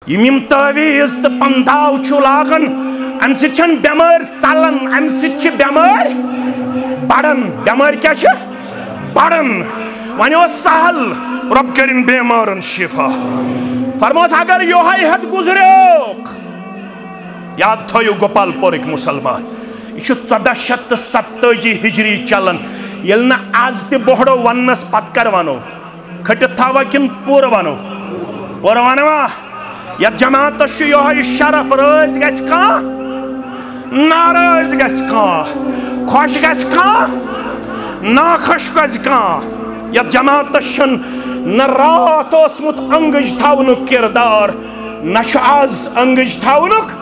M تعویز تو پنداو چھو لاغن ام سے چھن بیمار ژلن ام سے چھ بیمار بڑن بیمار کیا چھ بڑن ونیو سہل رب کرن بیمارن شفا فرموس اگر یوہائی حد گزریوک یاد تھویو گوپال پورک مسلمان یہ 1470 ہجری چلن یلنا آز تی بوڑو ونس پت کر ونو کھٹت تھاوا کن پور ونو پور ونوا یا جماعت شو یوہائی شرف رز گیس کان ناراض گیس کان خوش گیس کان ناخوش گیس کان یا جماعت شن نہ رات اسمت انگج تھاونک کردار نش آز انگج تھاونک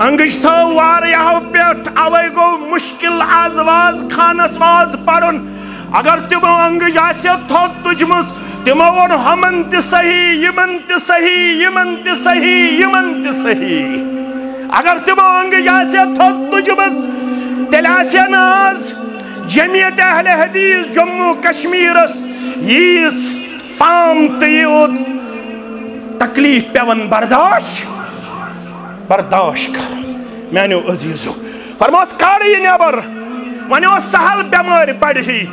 انگج تھاو واریاہو پیٹ اوے گو مشکل آز واز خانس واز پڑن اگر تمو انگج آسیا تھوت تجمس تمو ون ہمن تی صحیح یمن تی صحیح یمن تی صحیح یمن تی صحیح اگر تمو انگج آسیا تھوت تجمس تیل آسیا ناز جمعیت اہل حدیث جموں کشمیرس یس پام تیوت تکلیف پیون برداشت کر میانو عزیزو فرموس کاری نیبر ونیو سہل بیمار پڑھی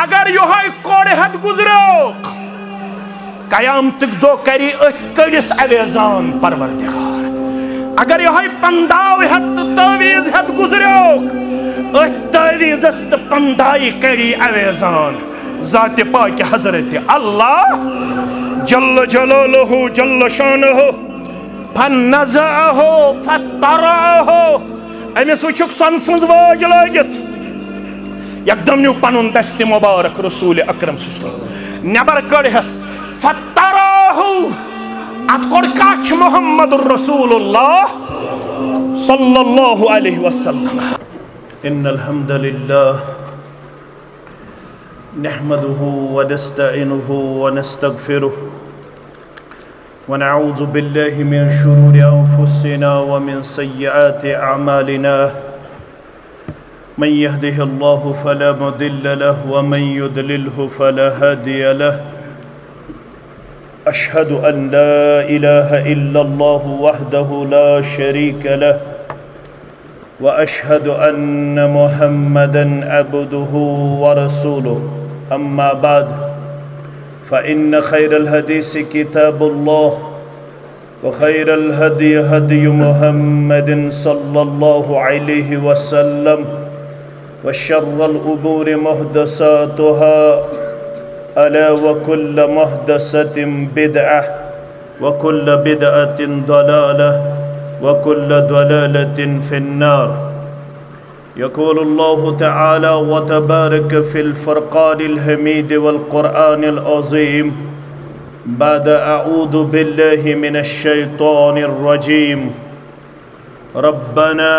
اگر یوہائی کوڑ حد گزروک قیامتک دو کری ات کڑس اویزان پروردگار اگر یوہائی پنداو حد تویز حد گزروک ات تویز است پندائی کری اویزان ذات پاک حضرت اللہ جل جلالہ جل شانہ فنزعہ فترعہ امیس وچھک سنسنز واج لاگت یکدم نیو پنن دست مبارک رسول اکرم سسلم نیبر کڑھس فترعہ ات کڑ کچھ محمد الرسول اللہ صلی اللہ علیہ وسلم ان الحمد للہ نحمده ونستعینه ونستغفره ونعوذ بالله من شرور أنفسنا ومن سيئات أعمالنا من يهده الله فلا مضل له ومن يضلله فلا هادي له أشهد أن لا إله إلا الله وحده لا شريك له وأشهد أن محمدًا عبده ورسوله أما بعد فإن خير الحديث كتاب الله وخير الهدي هدي محمد صلى الله عليه وسلم وشر الأمور محدثاتها ألا وكل محدثة بدعة وكل بدعة ضلالة وكل ضلالة في النار يقول الله تعالى وتبارك في الفرقان الحميد والقرآن العظيم بعد أعوذ بالله من الشيطان الرجيم ربنا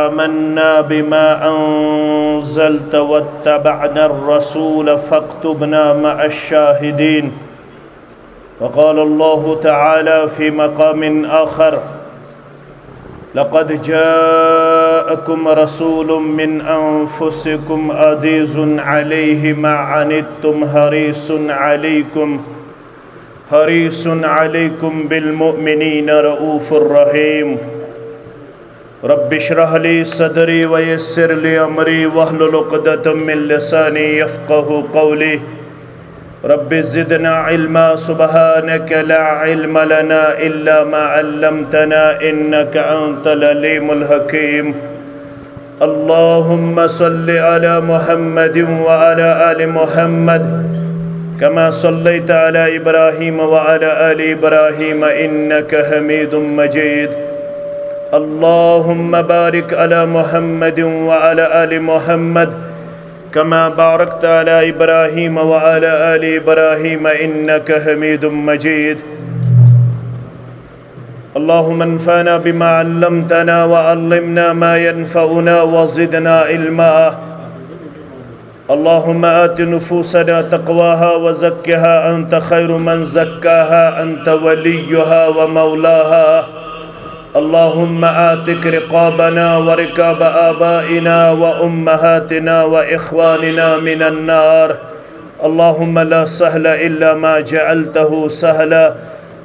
آمنا بما أنزلت واتبعنا الرسول فاكتبنا مع الشاهدين وقال الله تعالى في مقام آخر لقد جاءكم رسول من أنفسكم عزيز عليه ما عنتم حريص عليكم بالمؤمنين رؤوف رحيم رب اشرح لي صدري ويسر لي أمري واحلل عقدة من لساني يفقه قولي رب زدنا علما سبحانك لا علم لنا إلا ما علمتنا إنك أنت العليم الحكيم اللهم صل على محمد وعلى آل محمد كما صليت على إبراهيم وعلى آل إبراهيم إنك حميد مجيد اللهم بارك على محمد وعلى آل محمد كما باركت على إبراهيم وعلى آل إبراهيم إنك حميد مجيد اللهم انفعنا بما علمتنا وعلمنا ما ينفعنا وزدنا علما اللهم آت نفوسنا تقواها وزكها أنت خير من زكاها أنت وليها ومولاها اللهم آتك رقابنا ورقاب آبائنا وأمهاتنا وإخواننا من النار اللهم لا سهل إلا ما جعلته سهلا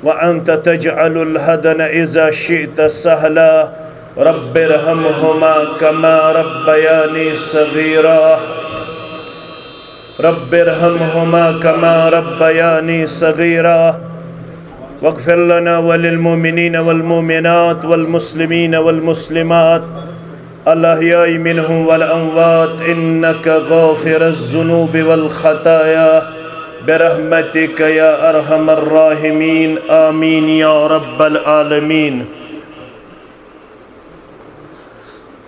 وأنت تجعل الهدن إذا شئت سهلا رب ارحمهما كما ربياني صغيرا رب ارحمهما كما ربياني صغيرا واغفر لنا وللمؤمنين والمؤمنات والمسلمين والمسلمات الأحياء منهم والأموات إنك غافر الذنوب والخطايا برحمتك يا أرحم الراحمين آمين يا رب العالمين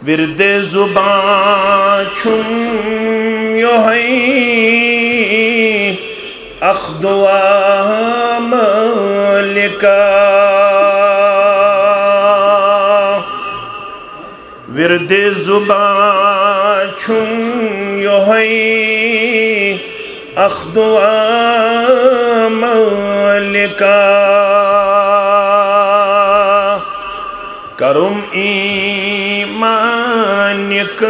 ورد زبان چھم یوہی اخدوا ملکا ورد زبان چھم یوہی اخدوا ملکا کرم ایمانک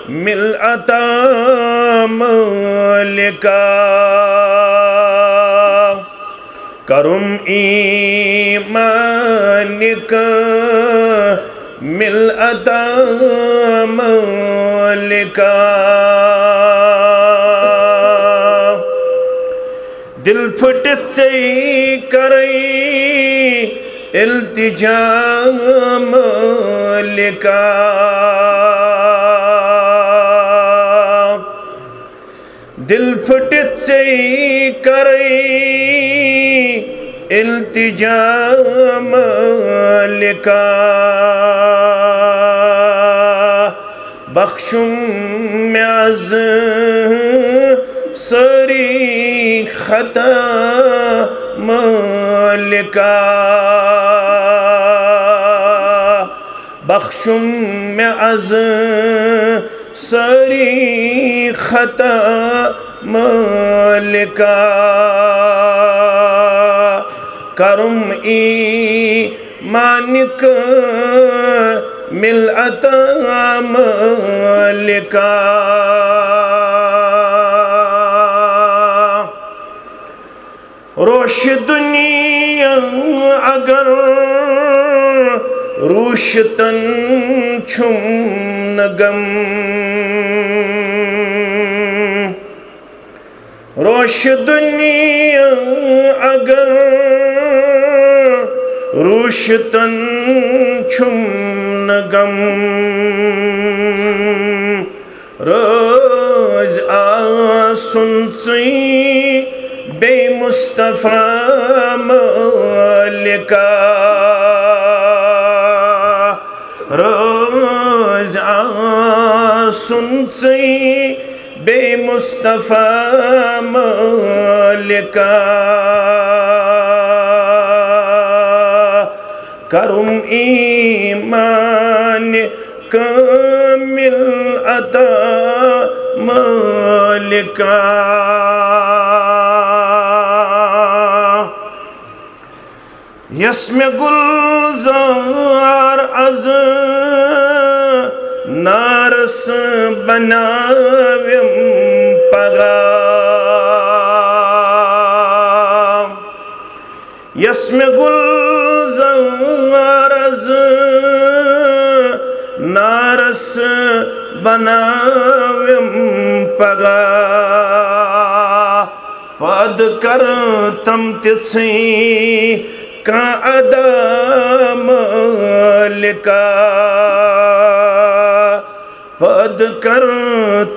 ملعتا ملکا کرم ایمانک ملعتا ملکا دل پھٹت سے کرئی التجا ملکا دل پھٹت سے کرئی التجا ملکا بخشم میاز سری خطا ملکا بخشم میاز سری خطا ملکا کرم ایمانک ملعتا ملکا روش دنیا اگر روشتن چھم نگم روش دنیا اگر روشتن چھم نگم روز آسن سی بے مصطفیٰ ملکا روز آسن سی بے مصطفیٰ ملکا کرم ایمان کامل عطا ملکا یسم گلزار از نارس بناویم پگا یسم گلزار از نارس بناویم پگا پد کر تم تسی کا ادا ملکا پد کر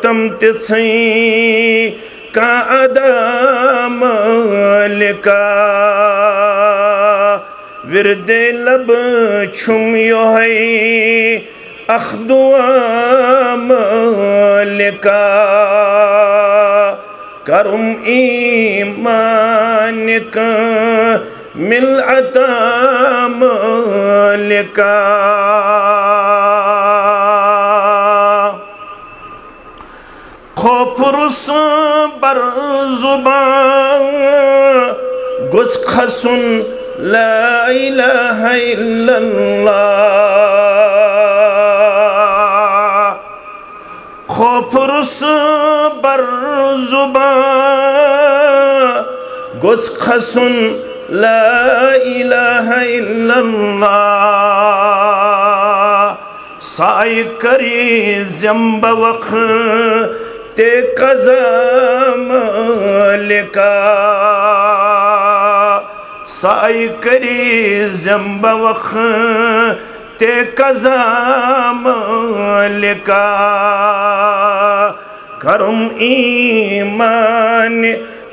تم تسی کا ادا ملکا ورد لب چھم یوہی اخدوا ملکا کرم ایمانک ملعتا ملکا خوف رس بر زبان گس خسن لا الہ الا اللہ خوف رس بر زبان گس خسن لا الہ الا اللہ سائے کری زمب وقت قضا مالکا سائے کری زمب وقت قضا مالکا کرم ایمان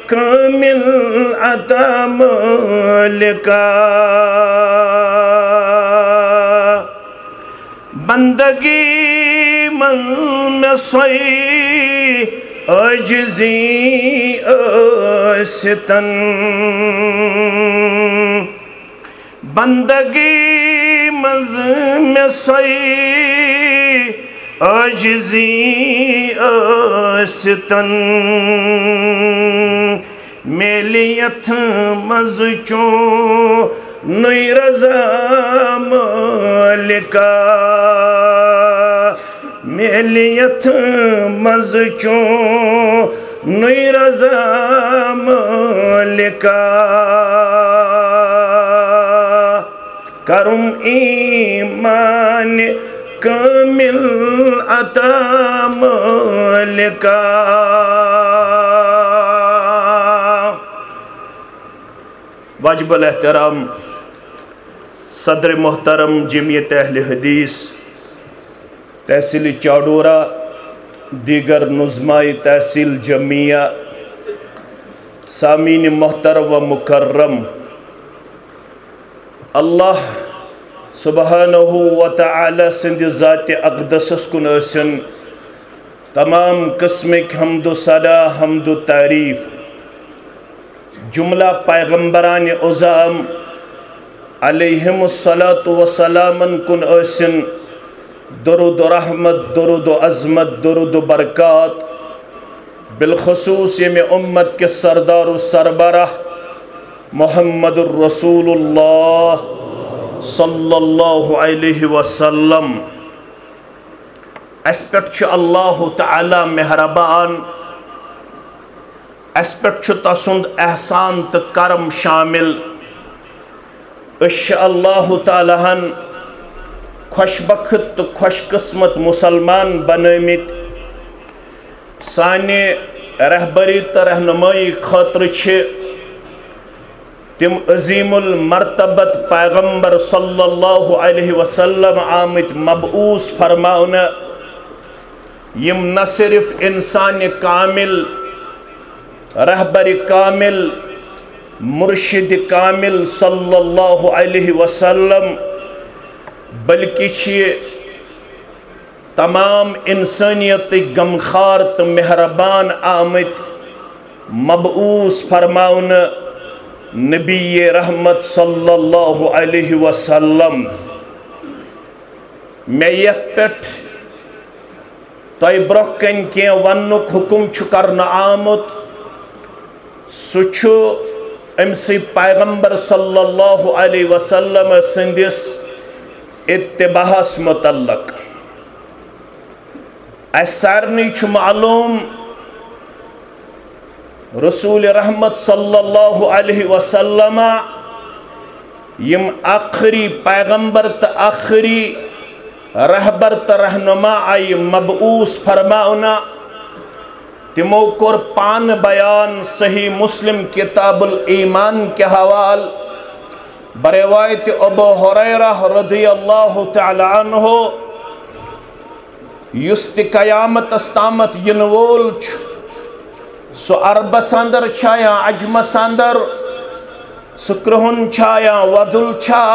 کامل عطا مالکا بندگی من سوئی عجزی ستن بندگی میں سوئی عجزی ستن میلیت مزچوں نئی رضا مالکا میلیت مزچوں نئی رضا مالکا کرم ایمان کامل عطا مالکا واجب الاحترام صدر محترم جمعیت اہل حدیث تحصیل چاڈورہ دیگر نظمائی تحصیل جمعیہ سامعین محترم و مکرم اللہ سبحانہ و تعالی سند ذات اقدسس کن ٲسِن تمام قسمک حمد و ثنا حمد و تعریف جملہ پیغمبران عظام علیہم الصلاۃ والسلام کن ٲسِن درود و رحمت درود و عظمت درود و برکات بالخصوص یہ امت کے سردار و سربراہ محمد الرسول اللہ صلی اللہ علیہ وسلم اس پہ اللہ تعالی مہربان اس پہ تسند احسان تو کرم شامل اللہ تعالیٰ ہن خوش بخت تو خوش قسمت مسلمان بنامت سانے رہبری تو رہنمائی خاطر تم عظیم المرتبت پیغمبر صلی اللہ علیہ وسلم آمت مبعوث فرماؤنا یم نہ صرف انسان کامل رہبر کامل مرشد کامل صلی اللہ علیہ وسلم بلکہ تمام انسانیت غمخار تو مہربان آمت مبعوث فرماؤن نبی رحمت صلی اللہ علیہ وسلم میں یت پٹ تۄہہِ برٛونٛہہ کَنہِ کینٛہہ وننُک حُکم چھُ کرنہٕ آمُت سُہ چھُ أمسٕے پیغمبر صلی اللہ علیہ وسلم سٕنٛدِس اتباہس متعلق اَسہِ سارنٕے چھُ معلوٗم رسول رحمت صلی اللہ علیہ وسلم یم آخری پیغمبر تہٕ آخری رہبر تہٕ رہنما آئی مبعوث فرماؤنا تمو کور پان بیان صحیح مسلم کتاب الایمان کے حوال بروایت ابو ہریرہ رضی اللہ تعالی عنہ یست قیامت استامت ینوول سو عرب ساندر چھایا عجم ساندر سکرہن چھایا ودل چھا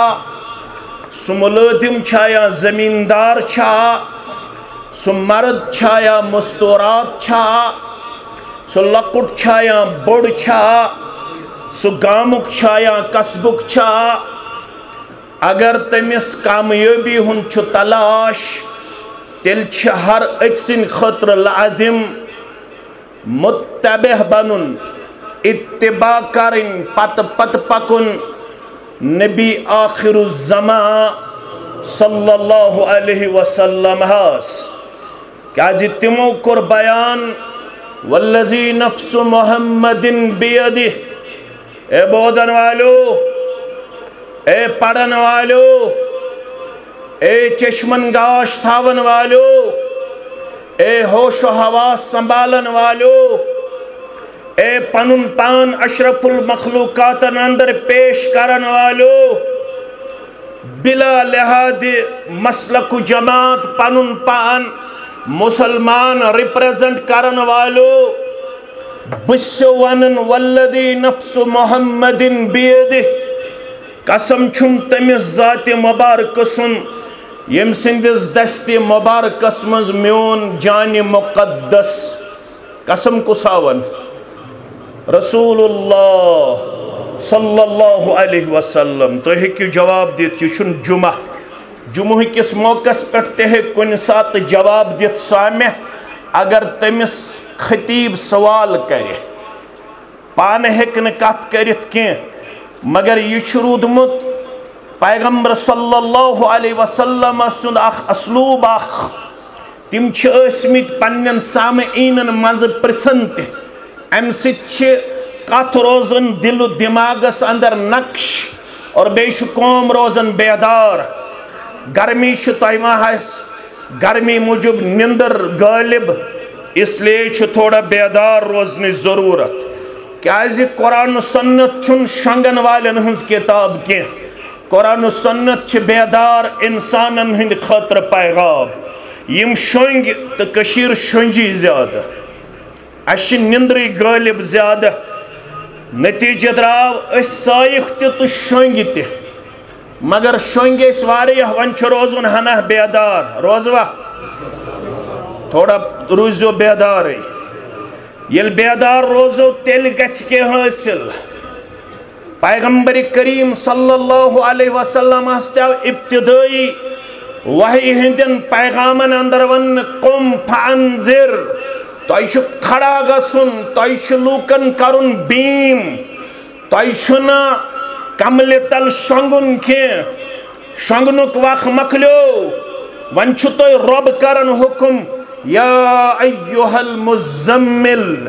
سو ملادم چھایا زمیندار چھا سو مرد چھایا مستورات چھا سو لکٹ چھایا بڑ چھا سو گامک چھایا قصبک چھا اگر تمس کامیابی ہن چھ تلاش تیل چھ ہر اکسن خطر لازم متبع بنن اتباع کرن پت پکن نبی آخر الزمان صلی اللہ علیہ وسلم ہاس کیازِ تمو کور بیان والذی نفس محمد بیدہ اے بودن والو، اے پڑھن والو، اے چشمن گاش تھاون والو، اے ہوش و حواس سنبھالن والو، اے پنن پان اشرف المخلوقات اندر پیش کرن والو، بلا لحاظ مسلک جماعت پنن پان مسلمان ریپریزنٹ کرن والو، بس ونن والذی نفس محمد بیدہ، قسم چھم تمس ذات مبارک سن یم سندس دست مبارکس مز میون جان مقدس، قسم کساون رسول اللہ صلی اللہ علیہ وسلم۔ تو ہیکو جواب دیت، یہ چھن جمعہ کس موقع پہ تہ کن سات جواب دیت سامع اگر تمس خطیب سوال کرے، پانے ہیکن کت کرت کی، مگر یہ رودمت پیغمبر صلی اللہ علیہ وسلم سن اخ اسلوب اخ، تم اسمت پنن سامعینن مز پرژھن تہ، ام ست کت روزن دل و دماغس اندر نقش اور بیش قوم روزن بیدار۔ گرمی تہ ماہس، گرمی موجب نندر غالب، اس لیے تھوڑا بیدار روزن ضرورت، کیازِ قرآن و سنت چھن شنگن والن ہنز کتاب کی، قرآن و سنت چھ بیدار انسانن ہند خطر پیغام، یم شنگ تو کشیر شنجی زیادہ، اش نندری غالب زیادہ، نتیجہ دراو اس سائق تو شنگ تہ، مگر شنگ اس واریہ ونچ روزن ہنہ بیدار، روزوا تھوڑا روزو بیداری، یل بیدار روزو تیل گچھ کے حاصل۔ پیغمبر کریم صلی اللہ علیہ وسلم ہستیو ابتدائی وحی ہندن پیغامن اندر ون قم فانذر، تائیش کھڑا گسن، تائیش لوکن کرن بیم، تائیش نا کمل تل شنگن کی، شنگنک وقت مکلو، ونچ تو رب کرن حکم یا ایوہ المزمل،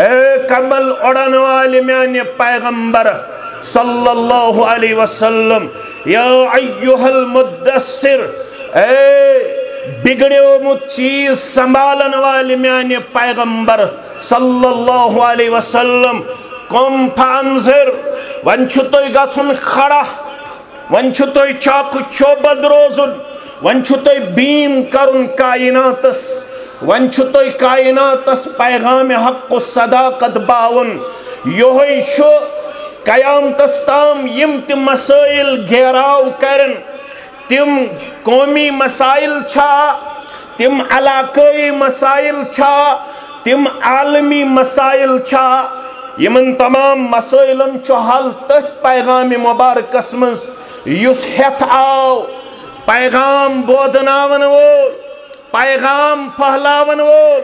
اے کمل اڑن والی میانی پیغمبر صلی اللہ علیہ وسلم، یا ایوہ المدثر، اے بگڑے مت چیز سنبھالن والی میانی پیغمبر صلی اللہ علیہ وسلم، قم فانذر، ونچ توی گسن کھڑا، ونچ توی چاک چوبد روزن، ونچ توی بیم کرن کائناتس، ونچ توی کائناتس پیغام حق و صداقت باون، یوہی شو قیامتس تام یم تی مسائل گھیراو کرن، تم قومی مسائل چھا، تم علاقائی مسائل چھا، تم عالمی مسائل چھا، یمن تمام مسائلن چھو حل تحت پیغام مبارکس منز یس ہیت آو، پیغام بودناون وول، پیغام پہلاون وول،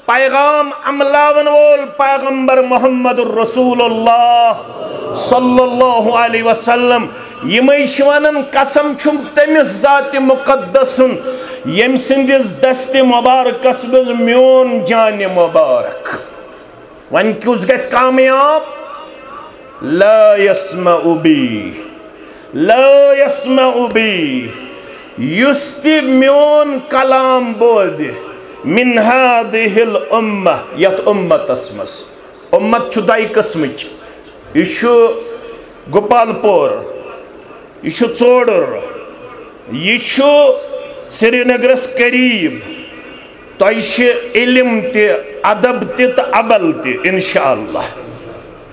پیغام عملاون وول، پیغمبر محمد الرسول اللہ صلی اللہ علیہ وسلم، یمیشوانن قسم چھم تمس ذات مقدسن یم سندس دست مبارکس مز میون جان مبارک، ون کیس گژھِ کامیاب، لا یسمع بی، لا یسمع بی، یس تی میون کلام بود من هذه الامہ، یت امت اسمس، امت چھو دائی قسمچ، یہ چھو گوپال پور، یہ چھو ژوڑر، یہ چھو سری نگرس قریب، تو یہ علم تی ادب تی تو عمل تی انشاءاللہ،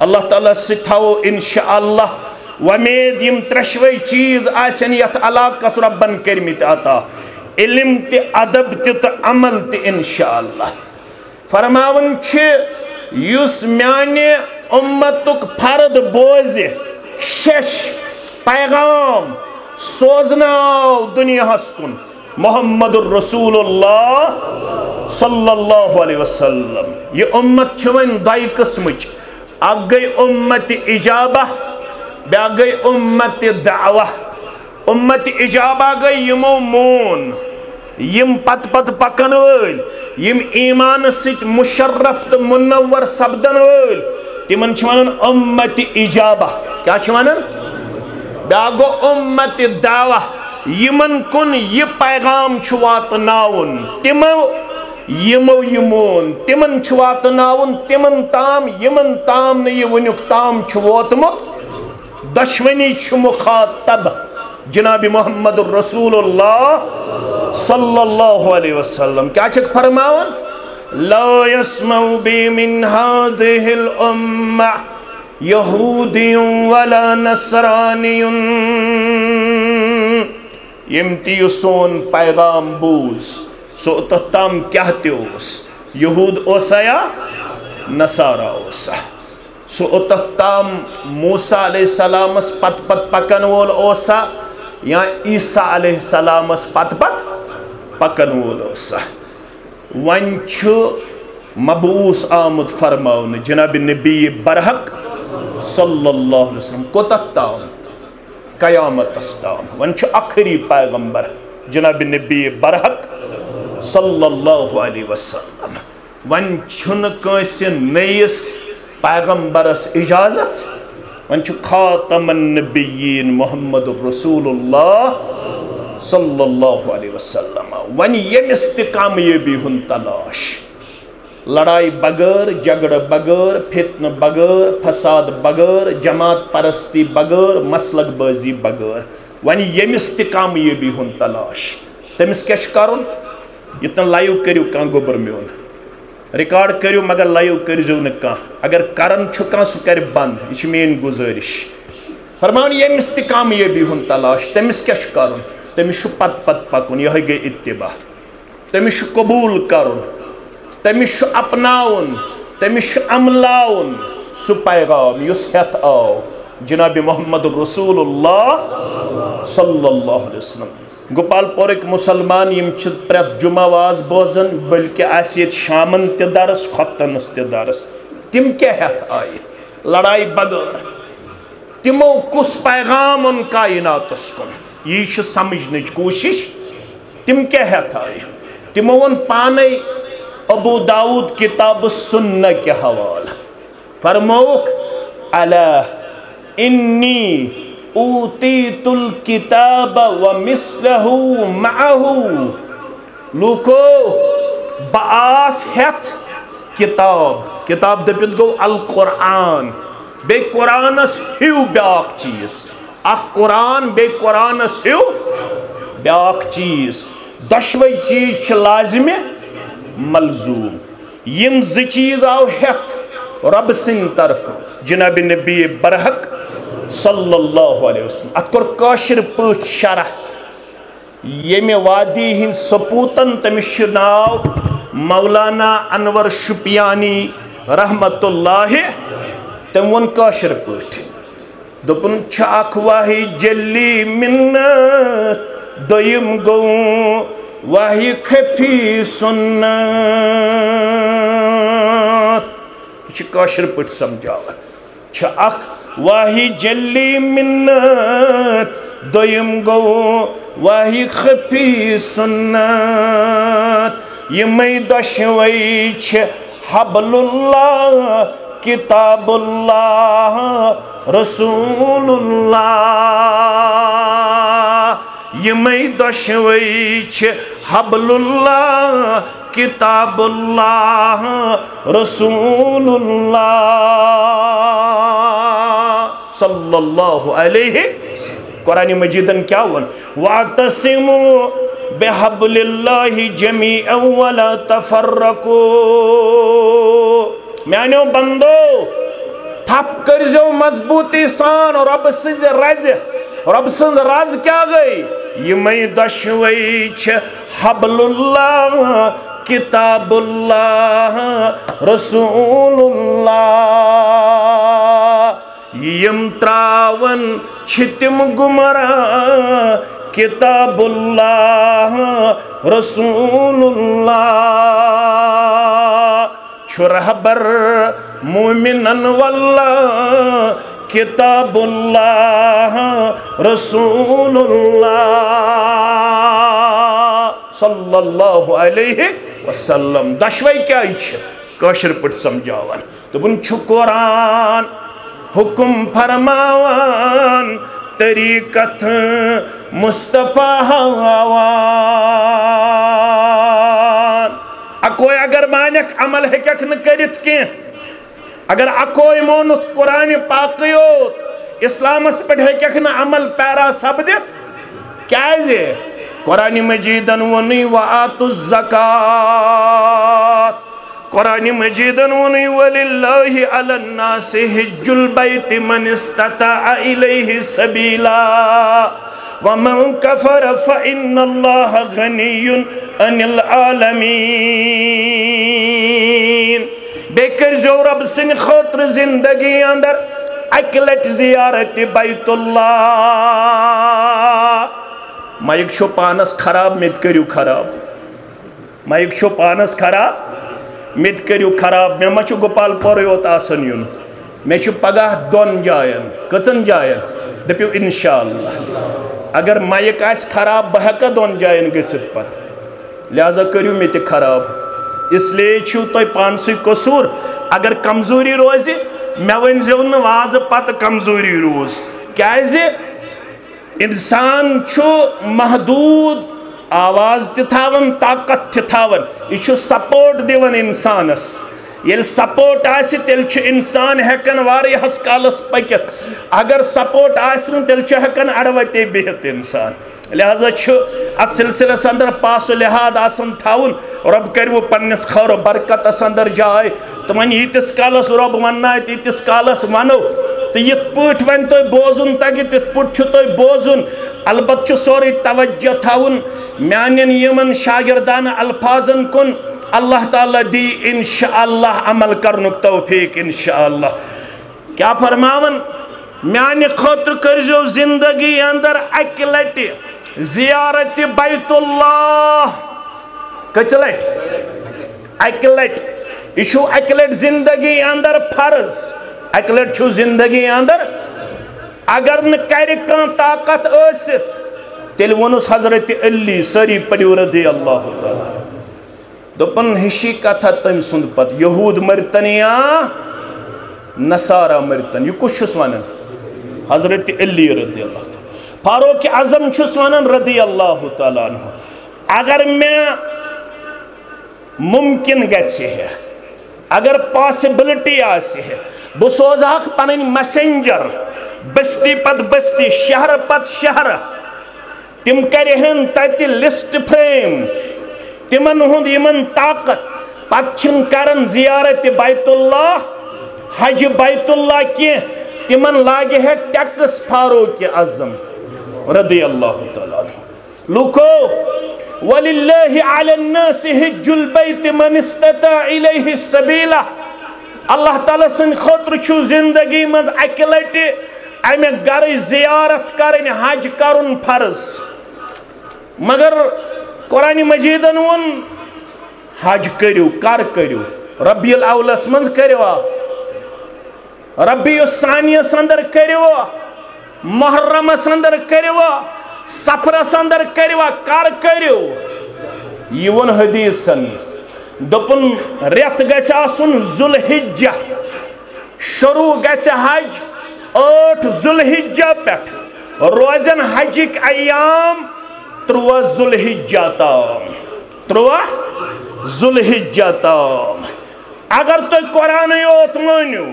اللہ تعالیٰ سکھاو انشاءاللہ، ومید یم ترشوی چیز آسن یت علاقس ربن کرمت عطا، علم تی ادب تی تو عمل تی انشاءاللہ۔ فرماون چھے یس میانی امتک فرد بوزی شش پیغام سوزناو دنیا ہسکن، محمد الرسول اللہ صلی اللہ علیہ وسلم۔ یہ امت چھوین دائی قسمچ، اگ گئی امت اجابہ، بیا گئی امت دعوہ۔ امت اجابہ گئی یمو مون، یم پت پت پکن ویل، یم ایمان ست مشرف تو منور سبدن ویل، تمن ونان امت اجابہ کیا ونان بیا گو امت دعوہ یمن کن یہ پیغام واتناون تمو یمون تمن واتناون تمن تام یمن تام یہ ونیک تام ووتمت دشونی مخاطب جناب محمد الرسول اللہ صلی اللہ علیہ وسلم کیا فرماون لا يسمع بی من هذه الامة یہودی ولا نصرانی یمتی سون پیغام بوز سو تام کیا تیوس یہود اوسا یا نصارہ اوسا سو تام موسیٰ علیہ السلام اس پت پکن وول اوسا یا عیسیٰ علیہ السلام اس پت پکن وول اوسا ونچ مبعوث آمد فرماؤن جناب نبی برحق صلی اللہ علیہ وسلم کوتت تام قیامت استام ونچ آخری پیغمبر جناب نبی برحق صلی اللہ علیہ وسلم ونچن کنسی نیس پیغمبرس اجازت ونچ خاتم النبیین محمد الرسول اللہ صلی اللہ علیہ وسلم ون یم استقامیبی ہن تلاش لڑائی بغیر جگڑ بغیر فتن بغیر فساد بغیر جماعت پرستی بغیر مسلک بازی بغیر ون یم استقامیبی ہن تلاش تمس کیا کرن یتن لائیو کریو کان گوبر میون ریکارڈ کریو مگر لائیو کریو نکان اگر کرن چھکان سو کر بند یہ مین گزارش فرمان یم استقامیبی ہن تلاش تمس کیا کرن تمس پت پکن یہ گئی اتباع تمس قبول کرن تمس اپناون تمس عملاون سو پیغام یس ہتھ آو جناب محمد رسول اللہ صلی اللہ علیہ وسلم گوپال پورک مسلمان یم پریت جمعہ واز بوزن بلکہ آسیت شامن تی درس خطنس تی درس تم کیا ہتھ آئی لڑائی بغیر تمو کس پیغام ان کائنات کن یہ سمجھنچ کوشش تم کیا ہتھ آئی تمو ان پانے ابو داود کتاب السنہ کے حوالہ فرموک علا انی اوتیت الکتاب ومثلہ معہ لوکو باس ہتھ کتاب دپت گو القرآن بے قرآنس ہیو بیاک چیز اک قرآن بے قرآنس ہیو بیاک چیز دشوئی چیز لازم ملزوم یم زی چیز آو ہتھ رب سن طرف جناب نبی برحق صلی اللہ علیہ وسلم اتکر کاشر پوچھ شرح یم وادی ہن سپوتن تمش ناو مولانا انور شپیانی رحمت اللہ تم ون کاشر پوچھ دپن چھاک واہی جلی منت دویم گو واہی خفی سنت یہ کاشر پوچھ سمجھاوا چھاک واہی جلی منت دویم گو واہی خفی سنت یمی دشوئی چھ حبل اللہ کتاب اللہ رسول اللہ یمی دشوئی چھ حبل اللہ کتاب اللہ رسول اللہ صلی اللہ علیہ قرآن مجیدن کیا ون وَاعْتَصِمُوا بِحَبْلِ اللَّهِ جَمِيعًا وَلَا تَفَرَّقُوا میانیو بندو تھپ کرزو مضبوطی سان رب سنز راز کیا گئی یمی دشوئی چھ حبل اللہ کتاب اللہ رسول اللہ یم تراون چھتم گمرا کتاب اللہ رسول اللہ چھرحبر مومنن واللہ کتاب اللہ رسول اللہ صلی اللہ علیہ وسلم دشوئی کیا ایچھ کاشر پٹ سمجھاوان دپن چھ قرآن حکم فرماوان طریقت مصطفیٰ ہاوان اکوئی اگر مانک عمل ہیکک نہ کرت کی اگر اکوئی مونت قرآن پاکیوت اسلام اس پر ہیکک نہ عمل پیرا سبدت کیازے قرآن مجیدن ونی وآتوا الزکاة قرآن مجیدن ونی وَلِلَّهِ عَلَى النَّاسِ حِجُّ الْبَيْتِ مَنِ اسْتَطَاعَ إِلَيْهِ سَبِيلًا وَمَنْ كَفَرَ فَإِنَّ اللَّهَ غَنِيٌّ عَنِ الْعَالَمِينَ بیکر جو رب سن خاطر زندگی اندر اکلٹ زیارت بیت اللہ مائک شو پانس خراب مت کریو خراب مائک شو پانس خراب مت کریو خراب میں مچو گوپال پوریوت آسن یون میں چھو پگاہ دون جائن کچن جائن دپیو انشاءاللہ اگر مائک آس خراب بہکا دون جائن گچت پت لہذا کریو مت خراب اس لیے چھو تو پانسی قصور اگر کمزوری روزی میں ونزیون واضح پت کمزوری روز کیازے انسان چھو محدود آواز تھاون طاقت تھاون یہ چھو سپورٹ دیون انسانس یل سپورٹ آسی تیل چھ انسان ہیکن واری حس کالس پکت اگر سپورٹ آسن تیل چھ ہیکن اڑوتی بہت انسان لہذا چھ ات سلسلہ سندر پاس و لحاظ آسن تھاون رب کریو پنس خور و برکت سندر جائے تو من یتس کالس رب وننا تیتس کالس ونو تو یہ پوٹ ون تو بوزن تاکہ تیت پوٹ چھو تو بوزن البت چھو سوری توجہ تھاون میانین یمن شاگردان الفاظن کن اللہ تعالیٰ دی انشاءاللہ عمل کرنک توفیق انشاءاللہ کیا فرماون میانی خاطر کرزو زندگی اندر اکلٹ زیارت بیت اللہ کچلٹ اکلٹ ایشو اکلٹ زندگی اندر فرض اکلٹ چھو زندگی اندر اگر نکاری کان طاقت ایست تیل ونس حضرت علی سری پڑیو رضی اللہ تعالیٰ دوپن ہشی کا تھا تم سند پت یہود مرتن یا نصارہ مرتن یہ کچھ چھس ونن حضرت علی رضی اللہ تعالیٰ فاروق اعظم چھس ونن رضی اللہ تعالیٰ عنہ اگر میں ممکن گچھے ہے اگر پاسبلٹی آسی ہے بسوز آخ پنن میسنجر بستی پت بستی شہر پت شہر تم کرہن تیتی لسٹ فریم تمن ہند یمن طاقت پتچن کرن زیارت بیت اللہ حج بیت اللہ کی تمن لاگے ہے ٹیکس فاروق اعظم رضی اللہ تعالیٰ عنہ لوکو وَلِلَّهِ عَلَى النَّاسِ حِجُّ الْبَيْتِ مَنِ اسْتَطَاعَ إِلَيْهِ السَّبِيلَ اللہ تعالیٰ سن خطر چھو زندگی مز اکلٹ امی گر زیارت کرن حج کرن فرض مگر قرآن مجیدن ون حج کریو کر کریو ربی الاولس منز کریو ربی الثانی سندر کریو محرم سندر کریو سفر سندر کریو کر کریو یون حدیثن دپن ریت گیس آسن ذوالحجہ شروع گیس حج 8 ذوالحجہ پیٹھ روزن حجک ایام 3 ذوالحجہ تام 3 ذوالحجہ تام اگر تو قرآن یوت مانیو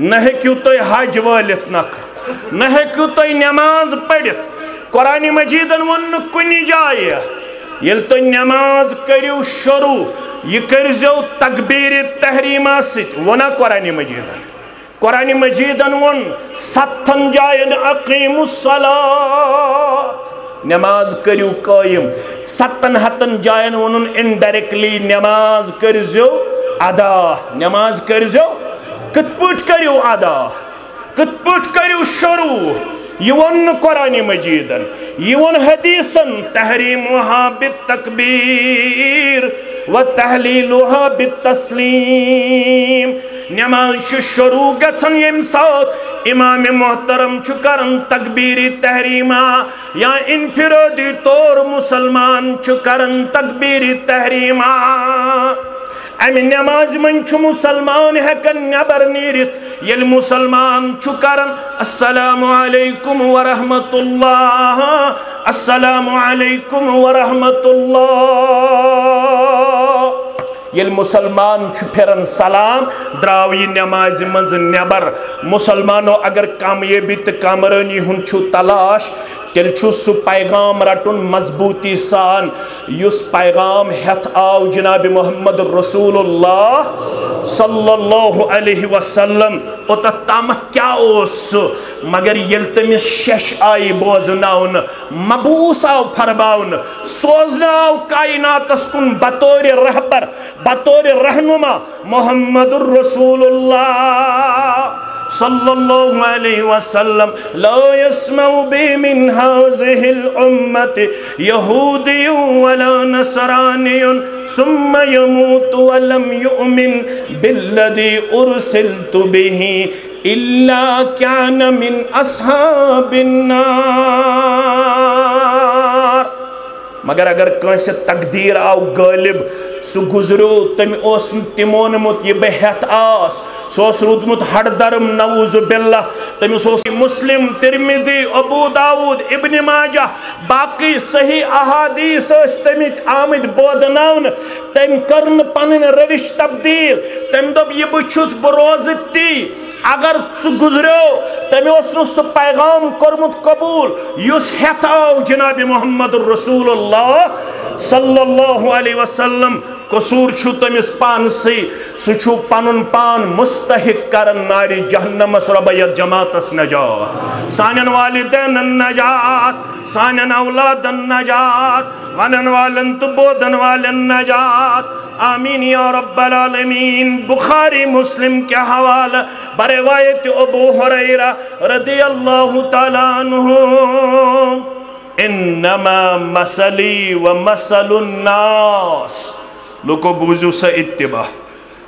نہ ہیکیو تو حج والت نکھ نہ ہیکیو تو نماز پڑھت قرآن مجیدن ون کنی جائے یل تو نماز کریو شروع یہ کرزو تکبیر تحریمہ ست ونا قرآن مجیدن ون 7 جائن اقیم الصلاة نماز کریو قائم 7 جائن ونن انڈائریکٹلی نماز کرزو ادا نماز کرزو کت پوٹ کریو ادا کت پوٹ کریو شروع یہ ون قرآن مجیدن یہ ون حدیثن تحریمها بالتکبیر وتحلیلها بالتسلیم نماز شروع گژھن یم سات امام محترم چکرن تکبیر تحریمہ یا انفرادی طور مسلمان چکرن تکبیر تحریمہ امی نماز من چھ مسلمان ہیکن نبر نیرت یل مسلمان چھ کرن السلام علیکم ورحمت اللہ السلام علیکم ورحمت اللہ یل مسلمان چھ پھرن سلام دراو یہ نماز منز نبر مسلمانو اگر کامیابی تو کامرانی ہن چھو تلاش تیل چھو سو پیغام رٹن مضبوطی سان یس پیغام ہتھ آو جناب محمد رسول اللہ صلی اللہ علیہ وسلم اوتا تامت کیا اوس مگر یل تمس شش آئی بوزناون مبوس آو فرماون سوزناو کائنات اسکن بطور رہبر بطور رہنما محمد رسول اللہ صلی اللہ علیہ وسلم لا يسمع بی من هذه الامت یہودی ولا نصرانی ثم يموت ولم يؤمن بالذی ارسلت به الا كان من اصحاب النار مگر اگر کانسے تقدیر آو غالب سو گزرو تم اوس تمونمت یہ بہت آس سوس رودمت ہڑ درم نعوذ باللہ تم سوس مسلم ترمذی ابو داود ابن ماجہ باقی صحیح احادیث اس تمت آمد بودناون تم کرن پنن روش تبدیل تم دب یہ بچھس بروزتی اگر سو گزرو تم اسنو سو پیغام کرمت قبول یس ہتاو جناب محمد رسول اللہ صلی اللہ علیہ وسلم قصور چھو تمس پان سی سو چھو پانن پان مستحق کرن ناری جہنم ربیت جماعت اس نجات سانن والدین النجات سانن اولاد النجات ونن والن تبودن والن نجات آمین یا رب العالمین بخاری مسلم کے حوالہ بروایت ابو حریرہ رضی اللہ تعالیٰ عنہ انما مسلی و مسل الناس لوکو بوزو سا اتباع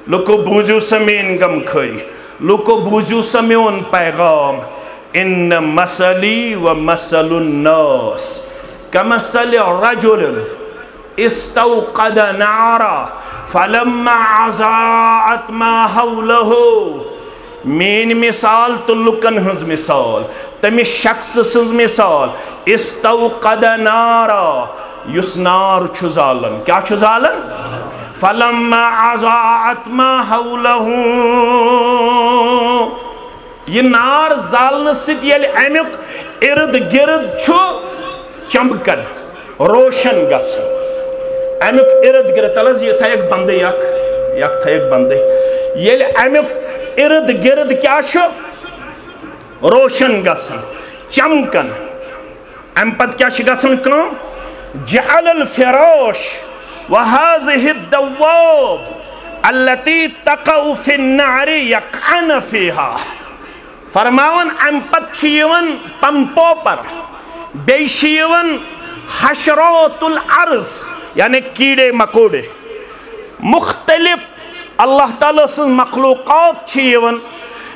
لوکو بوزو سا مین گم کھری لوکو بوزو سا میون پیغام ان مسلی و مسل الناس کمثل رجل استوقد نارا فلما عزاعت ما حوله مین مثال تو لکن ہنز مثال تمی شخص سنز مثال استوقد نارا یس نار چھو زالن کیا چھو زالن فلما عزاعت ما حوله یہ نار زالن ست یل امیک ارد گرد چھو چمکن روشن گسن امیک ارد گرد تلز یہ تھا ایک بندے یک تھا ایک بندے یل امیک ارد گرد کیا شو روشن گسن چمکن ام پت کیا شو گسن کم جعل الفراش وهذه الدواب التي تقع في النار يقعن فيها فرماون ام پت چیون پمپو پر بیشیون حشرات العرض یعنی کیڑے مکوڑے مختلف اللہ تعالیٰ سن مخلوقات چیون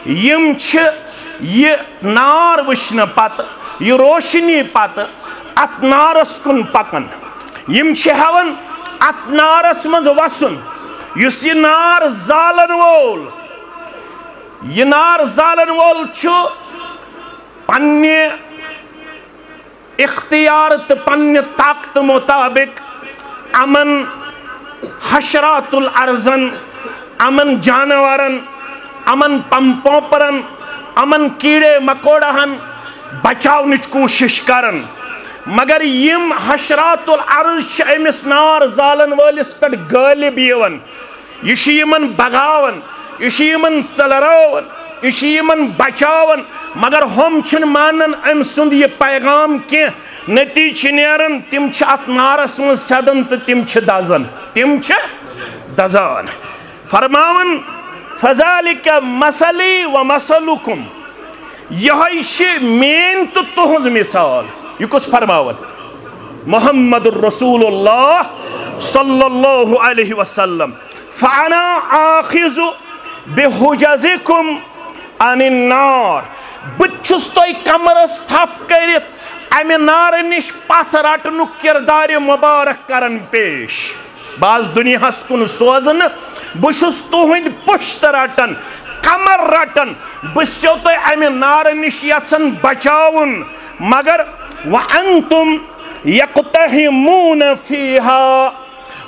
یم چھ یہ نار وشن پت یہ روشنی پت ات نارس کن پکن یم چھ ہون ات نارس منز وسن یس یہ نار زالن وول چھو پنی اختیار تو پنی طاقت مطابق امن حشرات الارضن امن جانورن امن پمپوپرن امن کیڑے مکوڑہن بچاونچ کوشش کرن مگر یم حشرات الارض امس نار زالن والس پہ غالب یون یہ یمن بغاون یہ یمن ژلراون یہ یمن بچاون مگر ہم چھن مانن ام سند یہ پیغام کی نتیج نیرن تم چھ ات نارس من سدن تو تم چھ دزان فرماون فذالک مسلی و مسلکم یہ مین تو تہنز مثال یہ کس فرماون محمد الرسول اللہ صلی اللہ علیہ وسلم فانا آخذ بحجزکم عن النار بچس تو کمرس تھپ کرت امی نار نش پتھ رٹنک کردار مبارک کرن پیش بعض دنیا کن سوزن بشس تہند پشت رٹن کمر رٹن بسو تو امہ نار نش یژھان بچاون مگر وانتم یقتحمون فیہا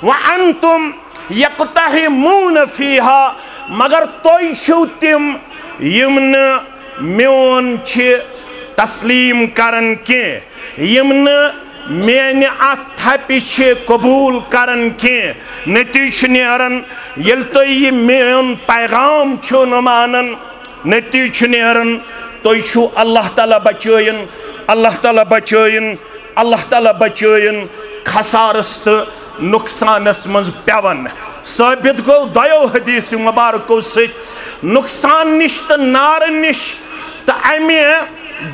وانتم یقتحمون فیہا مگر توئی چھو تم یم میون چھ تسلیم کرن کی یم میانہ ات تھپہ چھ قبول کرن کی نتیجہ نیرن یل تھی یہ میون پیغام چھو نہ مانن نتیجہ نیرن تھی چھو اللہ تعالیٰ بچائن اللہ تعالیٰ بچائن اللہ تعالیٰ بچائن خسارس تو نقصانس مز پیون ثابت گو دیو حدیث مبارکو ست نقصان نش تو نار نش تو امہ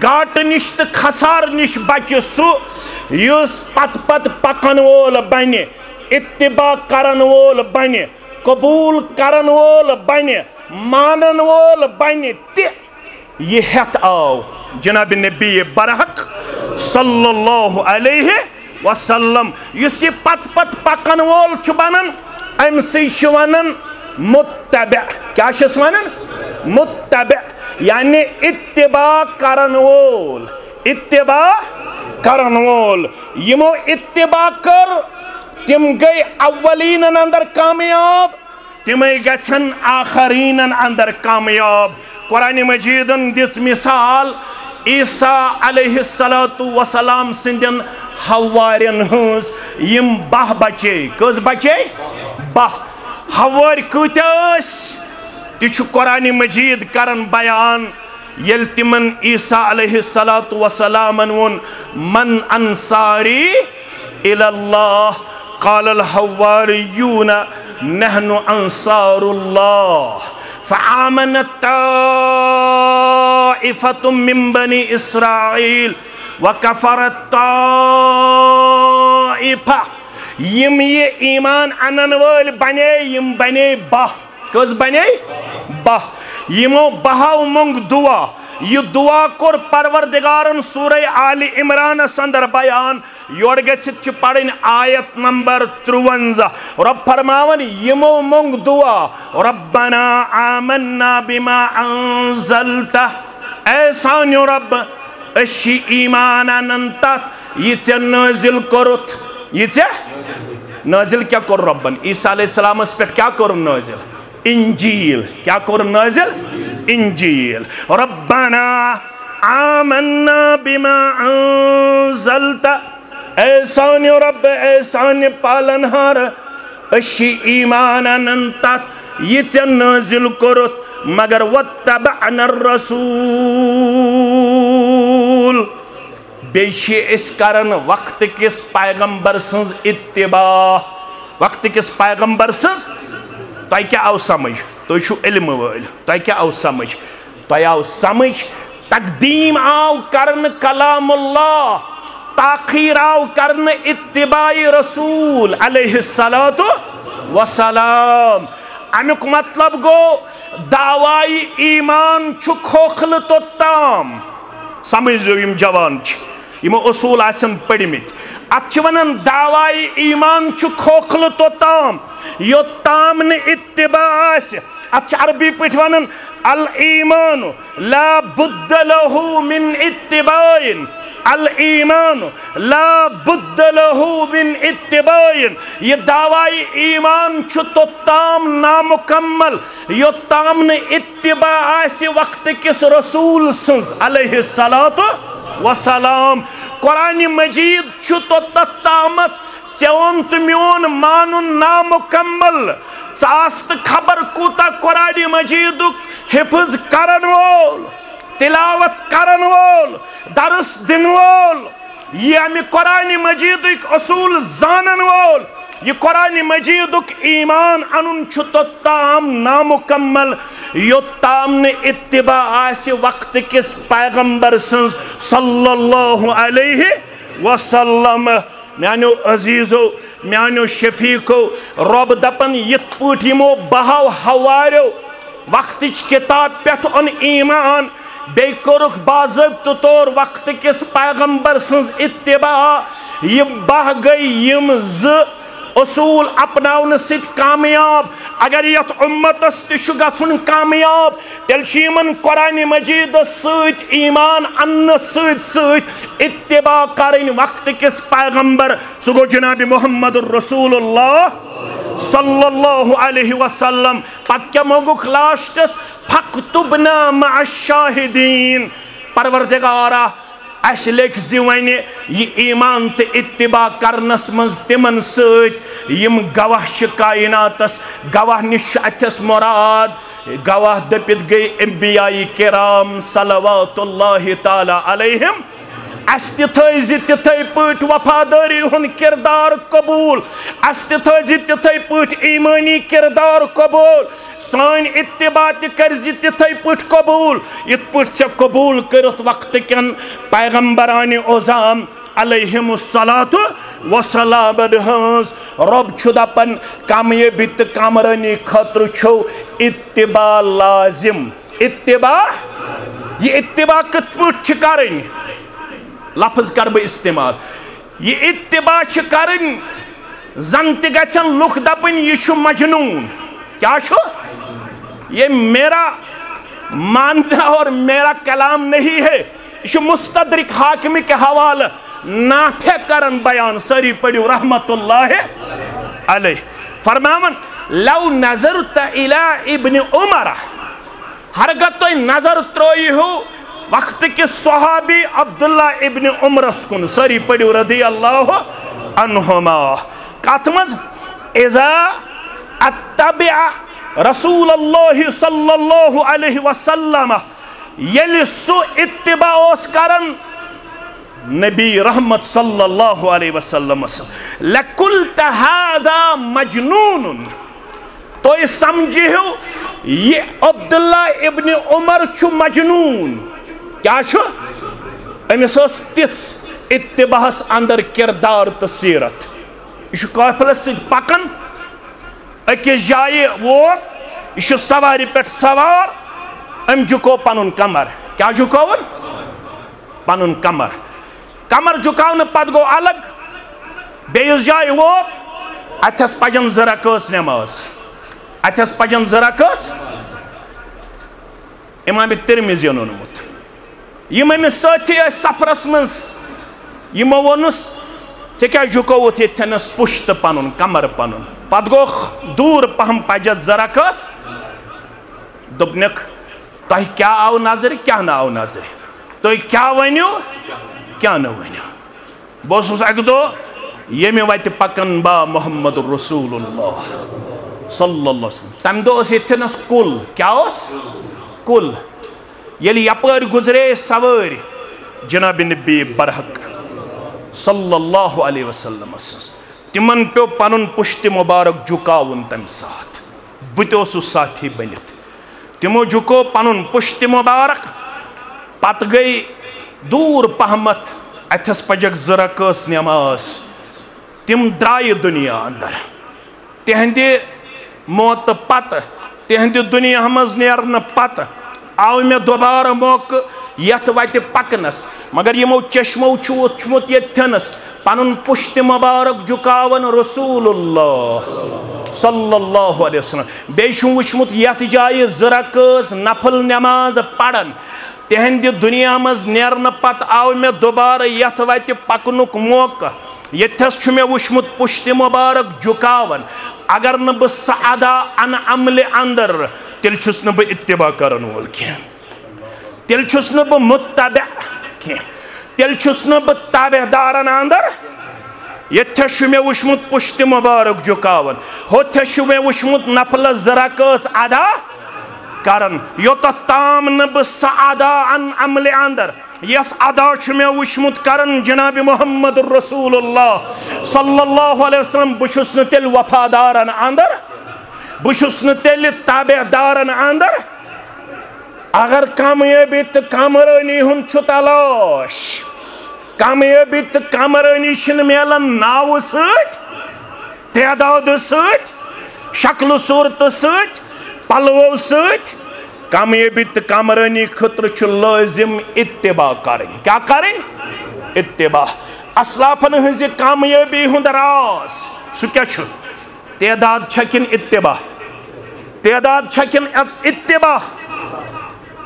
گاٹ نش تو خسار نش بچہ سو یس پت پت پکن وول بنہ اتباع کرن وول بنہ قبول کرن وول بنہ مانن وول بنہ تہ یہ ہتھ آو جناب نبی برحق صلی اللہ علیہ وسلم یس یہ پت پت پکن وول چھ بنن ام سی چھ ونن متبع کیا چھس ونن متبع یعنی اتباع کرن وول اتباع کرن وول یمو اتباع کر تم گئی اولین اندر کامیاب تمے گژھن آخرین اندر کامیاب قرآن مجیدن دس مثال عیسیٰ علیہ السلام سندن ہوارین ہنز یم بہ بچے کس بچے بہ ہوار کتاس تیچ قرآن مجید کرن بیان یل تمن عیسیٰ علیہ السلام ون من انصاری الاللہ قال الحواریون نحن انصار اللہ فآمنت طائفة من بني إسرائيل وكفرت طائفة یم یہ ایمان انن وال بنے یم بنے بہ کس بنے بہ یمو بہاو منگ دعا یہ دعا کور پروردگارن سورہ آل عمران اندر بیان یور گژھت چھ پڑھن آیت نمبر 53 رب فرماون یمو منگ دعا ربنا آمنا بما انزلت اے سانیو رب اشی ایمان انتا یہ ژے نازل کرت یہ ژے نازل کیا کر ربن عیسیٰ علیہ السلام اس پیٹھ کیا کر نازل انجیل کیا کر نازل انجیل ربنا آمنا بما انزلت اے سانی رب اے سانی پالنہار اشی ایمان انتا یہ ژے نازل کرت مگر واتبعنا الرسول بیشی اس کرن وقت کس پیغمبر سنز اتباع وقت کس پیغمبر سنز تو کیا آو سمجھ تو چھو علم وال تو کیا آو سمجھ تو آو سمجھ تقدیم آو کرن کلام اللہ تاخیر آو کرن اتباع رسول علیہ السلام امیک مطلب گو دعوائی ایمان چھو کھوکھل تو تام سمجھ جو یم جوان چھ یم اصول آسن پڑھمت اچھ ونن دعوائی ایمان چھو کھوکھل تو تام یو تام نے اتباع آس اچھ عربی پٹھ ونن الایمان لا بد له من اتباع الایمان لا بد له من اتباع یہ دعوائی ایمان چھو تو تام نامکمل یو تام نے اتباع آس وقت کس رسول سنز علیہ السلام قرآن مجید چھو تو تامت ژون تو میون مانن نامکمل ژاست خبر کوتا قرآن مجید حفظ کرن وول تلاوت کرن وول درس دن وول یہ ہمیں قرآن مجید اصول زانن وول یہ قرآن مجید ایمان انن چھو تو تام نامکمل یو تام نے اتباع آس وقت کس پیغمبر سنز صلی اللہ علیہ وسلم میانو عزیزو میانو شفیقو رب دپن یت پوٹ یمو بہاو ہوارو وقت کتاب پیٹھ ان ایمان بے کرک باضابطہ طور وقت کس پیغمبر سنز اتباع یہ بہ گئی یم ز اصول اپناؤن ست کامیاب اگر یت امتس تشو گژھن کامیاب تیل چھ قرآن مجید سۭتۍ ایمان ان سۭتۍ اتباع کرن وقت کس پیغمبر سُہ گوٚو جناب محمد رسول اللہ صلی اللہ علیہ وسلم پت کیا موگوک لاسٹس فَاكْتُبْنَا مَعَ الشَّاهِدِينَ پروردگارا اس لیکھ زیوانی یہ ایمان تے اتباع کرنس منز تمن سۭتۍ یم گواہ چھ کائناتس گواہ نش اتھس مراد گواہ دپت گئی انبیاء کرام صلوات اللہ تعالی علیہم اس تتھے تتھے پٹ وفاداری ہن کردار قبول اس تتھے تتھے پٹ ایمانی کردار قبول سان اتباع کرزی تتھے پٹ قبول ات پٹ سے قبول کرت وقت کن پیغمبران عظام علیہم الصلاة والسلام ہنز رب چھو دپن کامیابی تہ کامرانی خطر چھو اتباع لازم اتباع یہ اتباع کت پٹ چھ کرن لفظ کر بہ استعمال یہ اتباع چھ کرن زن تہ گژھن لُکھ دپن یہ چھُ مجنون کیا چھُ یہ میرا ماننا اور میرا کلام نہیں ہے یہ چھُ مستدرک حاکم کے حوالہ نافع کرن بیان سری پڑھو رحمت اللہ علیہ فرماون لو نظرت الى ابن عمر ہرگت تو نظر تروئی ہو وقت کے صحابی عبداللہ ابن عمرس کن سری پڑھو رضی اللہ عنہما کاتمز اذا اتبع رسول اللہ صلی اللہ علیہ وسلم یلی سو اتباع اس کرن نبی رحمت صلی اللہ علیہ وسلم لَقُلْتَ هَذَا مَجْنُونٌ تو یہ سمجھے ہو یہ عبداللہ ابن عمر چھو مجنون کیا چھو امیس اس تس اتباعس اندر کردار تسیرت یہ چھو قافلس سے پکن اکیس جائے ووت یہ چھو سواری پیٹ سوار ام جکو پنن کمر کیا جکو پنن کمر کمر جکاؤن پت گو الگ بیس جائے ووت اتھس پجن زرکس نماز اتھس پجن زرکس امام ترمذی اونمت یم امس ساتھی سفرس منز یمو ونس ژے کیا جکوت یتھنس پشت پنن کمر پنن پت گو دور پہم پجت زرکس دپنک تہ کیا آو نظر کیا نہ آو نظر تہ کیا ونیو کیا نہ ونیو بہٕ اوسُس اکہ دۄہ ییٚمہِ وتہِ پکان با محمد رسول اللہ صلی اللہ علیہ وسلم تمہ دۄہ اوس ییٚتھٮ۪نس کُل کیا اوس کُل ییٚلہِ یپٲرۍ گُزرے سوٲرۍ جناب نبی برحق صلی اللہ علیہ وسلم تمن پیو پنن پشت مبارک جُکاوُن تمہِ ساتہٕ بہٕ تہِ اوسُس ساتھی بنِتھ تمو جُکو پنن پشت مبارک پتہٕ گٔے دور پہمت اتھس پجک زرکس نماز تم درائے دنیا اندر تہندِ موت پتہ تہندِ دنیا مز نیرن پتہ آو میں دوبارہ موقع یت وتہِ پکنس مگر یمو چشمو چھُ وُچھمُت یتھنس پنن پشت مبارک جُکاون رسول اللہ صلی اللہ علیہ وسلم بیٚیہِ چھُم وُچھمُت یتھ جایہِ زرکس نفل نماز پرن تہندِ دنیا مز نیرن پت آو میں دوبارہ یتھ وتہِ پکنُک موقع یتھس چھُ مےٚ وُچھمُت پشت مبارک جُکاون اگر نہ بہٕ سعدا ان عملِ اندر تیٚلہِ چھُس نہٕ بہٕ اتباع کرن وول کینٛہہ تیٚلہِ چھُس نہٕ بہٕ متبع کینٛہہ تیٚلہِ چھُس نہٕ بہٕ تابع دارن اندر یتھس چھُ مےٚ وُچھمُت پشت مبارک جُکاون ہوٚتھس چھُ مےٚ وُچھمُت نفلس زرکٲژ ادا کرن یوتتھ تام نہ بہٕ سعدا ان عملِ اندر یس ادا چھُ مےٚ وُچھمُت کرن جناب محمد رسول اللہ صلی اللہ علیہ وسلم بہٕ چھُس نہٕ تیٚلہِ وفادارن اندر بہٕ چھُس نہٕ تیٚلہِ تابع دارن اندر اگر کامیٲبی تہٕ کامرٲنی ہُنٛد چھُ تلاش کامیٲبی تہٕ کامرٲنی چھِنہٕ میلان ناوٕ سۭتۍ تعدادٕ سۭتۍ شکلہٕ صوٗرتہٕ سۭتۍ پلوو سۭتۍ کامیٲبی تہٕ کامرٲنی خٲطرٕ چھُ لٲزم اتباع کرٕنۍ کیٛاہ کرٕنۍ اتباع اسلافن ہٕنٛزِ کامیٲبی ہُنٛد راز سو کیا چھو تعداد چھکن اتباع تعداد چھکن اتباع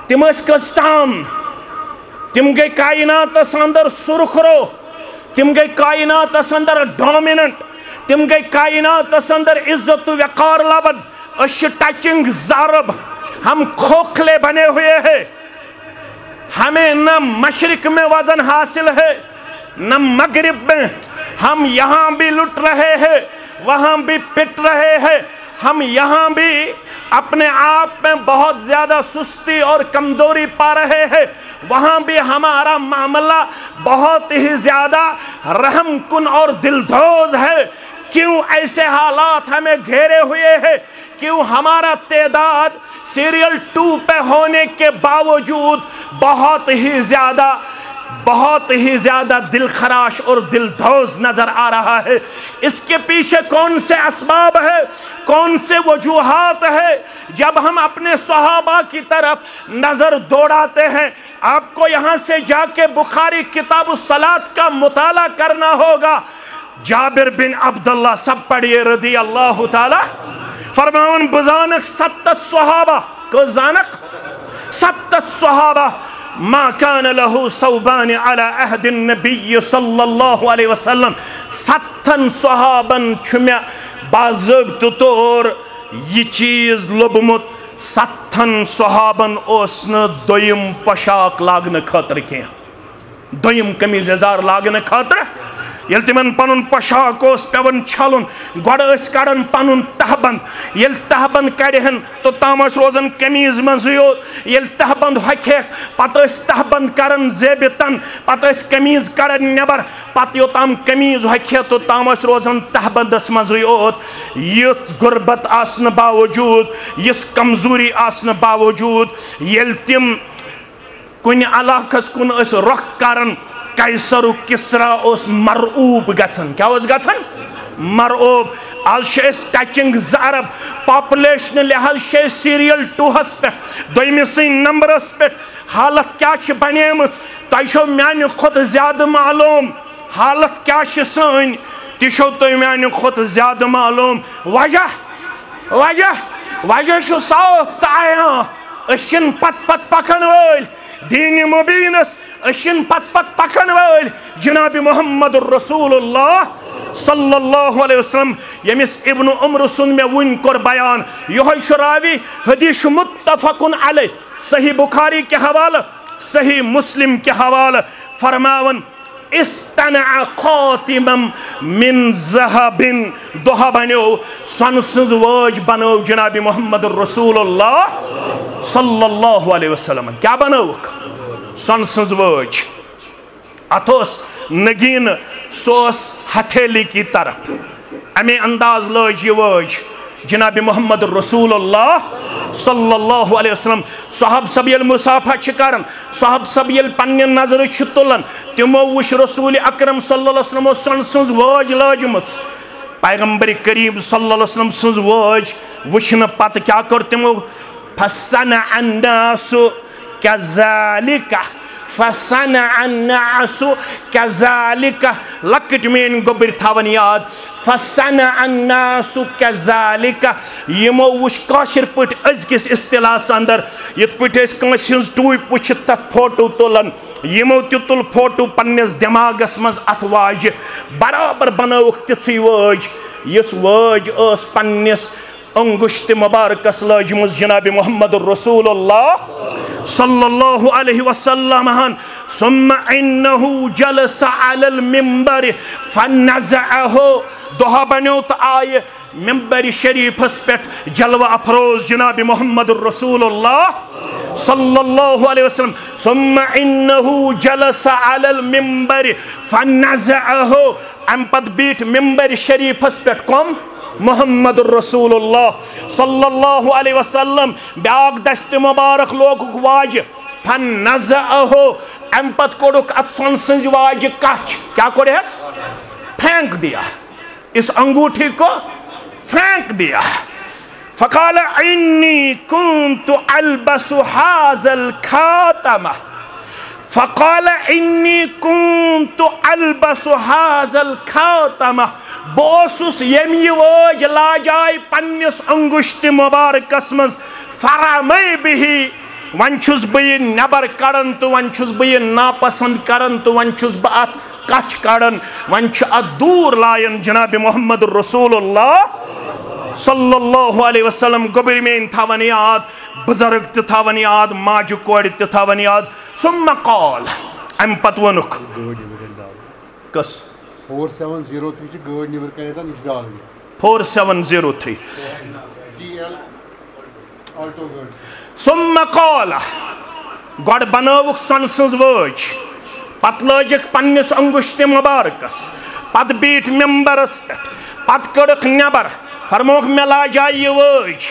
تم اس کستام تم گئی کائنات اندر سرخرو تم گئی کائنات اندر ڈومیننٹ تم گئی کائنات اندر عزت و وقار لبد اش ٹچنگ زارب ہم کھوکھلے بنے ہوئے ہیں ہمیں نہ مشرق میں وزن حاصل ہے نہ مغرب میں ہم یہاں بھی لٹ رہے ہیں وہاں بھی پٹ رہے ہیں ہم یہاں بھی اپنے آپ میں بہت زیادہ سستی اور کمزوری پا رہے ہیں وہاں بھی ہمارا معاملہ بہت ہی زیادہ رحم کن اور دلدوز ہے کیوں ایسے حالات ہمیں گھیرے ہوئے ہیں کیوں ہمارا تعداد سیریل 2 پہ ہونے کے باوجود بہت ہی زیادہ دل خراش اور دل دوز نظر آ رہا ہے اس کے پیچھے کون سے اسباب ہے کون سے وجوہات ہے جب ہم اپنے صحابہ کی طرف نظر دوڑاتے ہیں آپ کو یہاں سے جا کے بخاری کتاب الصلاۃ کا مطالعہ کرنا ہوگا جابر بن عبداللہ سب پڑھئے رضی اللہ تعالی فرماون بزانق 7 صحابہ کو زانق 7 صحابہ ما كان له ثوبان على عهد النبي صلى الله عليه وسلم 7 صحابن چھمیا باضابط طور یہ چیز لبمت 7 صحابن اوسن دویم پشاک لاگن خاطر کیا دویم قمیض یزار لاگن خاطر یل تمن پنن پشاک اوس پیون چھلن گوڑ اس کڑن پنن تہبند یل تہبند کڑہن تو تام اس روزن قمیض منزیوت یل تہبند ہکھیک پتہ اس تہبند کرن زیبتن پتہ اس قمیض کڑن نبر پتہ یو تام قمیض ہکھیک تو تام اس روزن تہبند اس منزیوت یت غربت آسن باوجود یس کمزوری آسن باوجود یل تم کن علاقس کن اس رخ کرن قیصر و کسرا اس مرعوب گژھن کیا اس گژھن مرعوب آج شیس ٹچنگ زارب پاپولیشن لحاظ شیس سیریل 2 ہس پہ دویمسی نمبر اس پہ حالت کیا چھ بنیمس تیشو میانی خود زیادہ معلوم حالت کیا چھ سن تیشو تو میانی خود زیادہ معلوم وجہ شو صوت آیا اشن پت پکن ویل دین مبینس اشن پت پکن ویل جناب محمد الرسول اللہ صلی اللہ علیہ وسلم یمس ابن عمر سن میں ون کر بیان یہ شراوی حدیث متفقن علیہ صحیح بخاری کے حوالہ صحیح مسلم کے حوالہ فرماون استنع خاتما من ذهب دوہا بنیو سنسز واج بنو جناب محمد الرسول اللہ صلی اللہ علیہ وسلم کیا بنوک سنسز واج اتوس نگین سوس ہتھیلی کی طرف امی انداز لاج یہ واج جناب محمد الرسول اللہ صلی اللہ علیہ وسلم صحاب سبیل مسافہ چکارن صحاب سبیل پنی نظر چھتولن تمو وش رسول اکرم صلی اللہ علیہ وسلم سن سنز واج لاجمس پیغمبر کریم صلی اللہ علیہ وسلم سنز واج وشن پت کیا کر تمو فسنع الناس کذالکہ فسنع الناس کذالکہ لکٹ مین گبر تھاون یاد فسنع الناس کذالکہ یمو وش کاشر پٹ ازکس اصطلاح اندر یت پٹ اس کانس ہنز ٹوپ وچھت تک فوٹو تولن یمو تل فوٹو پنس دماغس مز ات واج برابر بنوک تیسی واج یس واج اس پنس انگشت مبارکس لاجمز جناب محمد الرسول اللہ صلی اللہ علیہ وسلم ثم انہو جلس علی المنبر فنزعہو دوہا بنیوت آئے منبر شریف اس پیٹ جلوہ افروز جناب محمد الرسول اللہ صلی اللہ علیہ وسلم ثم انہو جلس علی المنبر فنزعہو امپت بیٹ منبر شریف اس پیٹ کم محمد الرسول اللہ صلی اللہ علیہ وسلم بیاغ دست مبارک لوگ واج فنزعہو امپت کوڑک اتسن سنج واج کچ کیا کوڑے ہے پھینک دیا اس انگوٹھی کو پھینک دیا فقال انی کنت البس هذا الخاتم فقال انی کنت البس هذا الخاتم بوسس یم یہ وج لاجائے پنس انگشت مبارکس مز فرمی بہی ون چھس بہ نبر کڑن تو ون چھس بہ ناپسند کرن تو ون چھس بہ ات کچھ کڑن ون چھ ات دور لائن جناب محمد رسول اللہ صلی اللہ علیہ وسلم گوبر مین تھاون یاد بزرگ تہ تھاون یاد ماجہ کور تہ تھاون یاد ثم قال ام پت ونک کس 4703 چھ گٲڑۍ نیبر کنیتھ نش ڈال 4703 DL آلٹو گٲڑۍ ثم قال گوڑ بنوک سن سنز وج پت لجک پنس انگشت مبارکس پت بیٹ ممبرس پہ پت کڑک نبر فرموک میں لاجائے یہ وج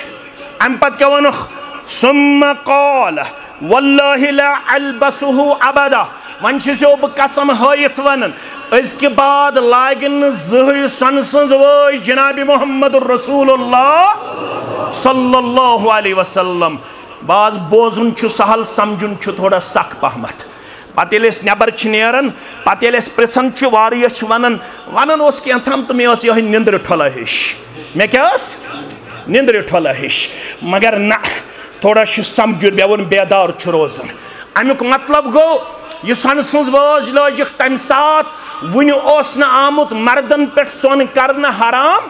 ام پت کیا ونخ ثم قال واللہ لا البسه ابدا ون چھسو بہ قسم ہائت ونن اس کے بعد لاگن زہی سن سنز وج جناب محمد رسول اللہ صلی اللہ علیہ وسلم باز بوزن چھ سہل سمجھن چھ تھوڑا سخ پہمت پتہ ییٚلہِ أسۍ نٮ۪بر چھِ نیران پتہ ییٚلہِ أسۍ پرژھان چھِ واریاہ چھِ ونان اوس کینٛہہ تہٕ مےٚ ٲس یِہوٚے نِندرِ ٹھۄلا ہِش مےٚ کیٛاہ ٲس نِندرِ ٹھۄلا ہِش مگر نہ تھوڑا چھُ سمجھُن مےٚ ووٚن بیدار چھُ روزُن امیُک مطلب گوٚو یہِ سۄنہٕ سٕنٛز وٲج لٲجِکھ تمہِ ساتہٕ وُنہِ اوس نہٕ آمُت مردن پٮ۪ٹھ سۄن کرنہٕ حرام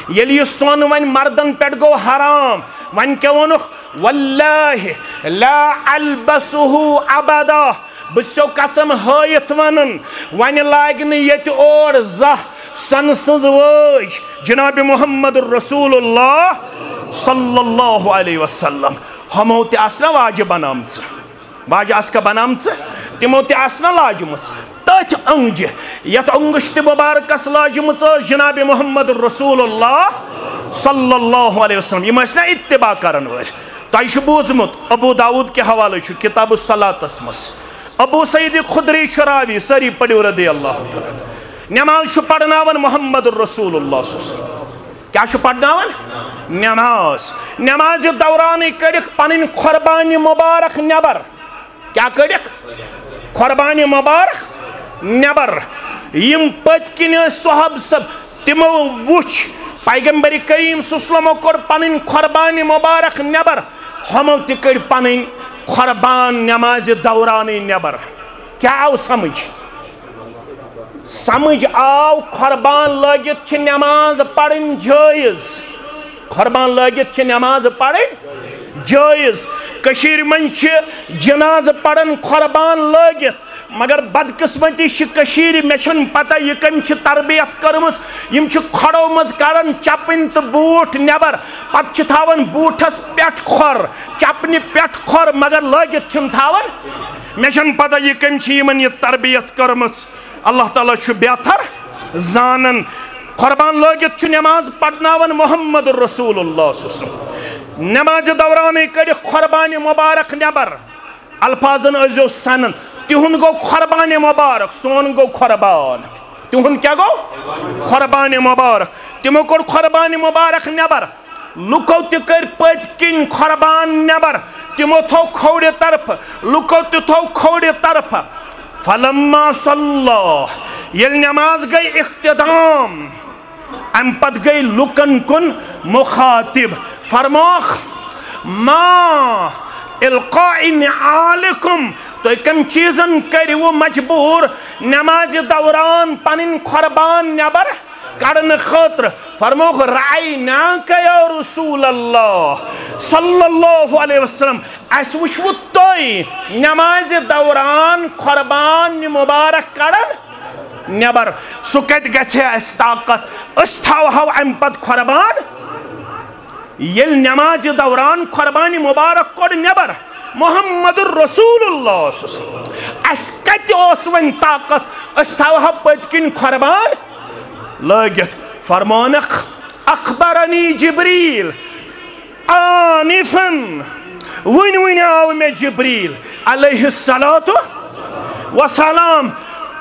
ییٚلہِ یہِ سۄن وۄنۍ مردن پٮ۪ٹھ گوٚو حرام وۄنۍ کیٛاہ ووٚنُکھ واللہ لا البسه ابدا بسو قسم ہائت ونن ون لاگ یت اور زہ سن سز وج جناب محمد رسول اللہ صلی اللہ علیہ وسلم ہمو تہ آسنا واجہ بنامچ واجہ آسکا بنامچ تمو تہ آسنا لاجمس تتھ انگجہ یت انگشت مبارکس لاجمچ جناب محمد رسول اللہ صلی اللہ علیہ وسلم یہ مسئلہ اتباع کرن ول تہ بوزمت ابو داود کے حوالے کتاب الصلاۃ مس ابو سعید خدری شراوی سری پڑھو رضی اللہ تعالی نماز پڑھناون محمد رسول اللہ صلی اللہ علیہ وسلم کیا پڑھناون نماز دوران کڑک پنن قربانی مبارک نبر کیا کڑک قربانی مبارک نبر یم پت کن صحب سب تمو وچ پیغمبر کریم صلی اللہ علیہ وسلم کور پنن قربانی مبارک نبر ہمو تہ کڑ پنن قربان نماز دورانی نبر کیا آو سمجھ آو قربان لگت چھ نماز پڑھن جائز قربان لگت چھ نماز پڑھن جائز کشیر من چھ جناز پڑھن قربان لگت مگر بدقسمتی کشیر میں چھن پتہ یہ کم چھ تربیت کرمس یم چھ کھڑو مز کرن چپن تو بوٹ نبر پت چھ تھاون بوٹس پیٹ کھور چپنی پیٹ کھور مگر لگت چھن تھاون میں چھن پتہ یہ کم چھ یمن یہ تربیت کرمس اللہ تعالیٰ چھ بہتر زانن قربان لگت چھ نماز پڑھناون محمد رسول اللہ صلی اللہ علیہ وسلم نماز دوران کڑ قربانی مبارک نبر الفاظن ازیو سنن تہن گو قربان مبارک سون گو قربان تہن کیا گو قربان مبارک تمو کور قربان مبارک نبر لکو تکر پت کن قربان نبر تمو تھو کھوڑ طرف لکو تھو کھوڑ طرف فلما صلی یل نماز گئی اختتام ام پت گئی لکن کن مخاطب فرموخ ما القاء نعالکم تو کم چیزن کری وہ مجبور نماز دوران پنن قربان نبر کرن خطر فرموخ رعیناک یا رسول اللہ صلی اللہ علیہ وسلم اس وچھوت توی نماز دوران قربان مبارک کرن نبر سکت گچھے اس طاقت اس تھاو امپت قربان یل نماز دوران قربانی مبارک کڑ نبر محمد الرسول اللہ صلی اللہ علیہ وسلم اس کت اوسون طاقت اس تھاو پتکن قربان لگت فرمانک اخبرنی جبریل آنفن ون آو میں جبریل علیہ السلام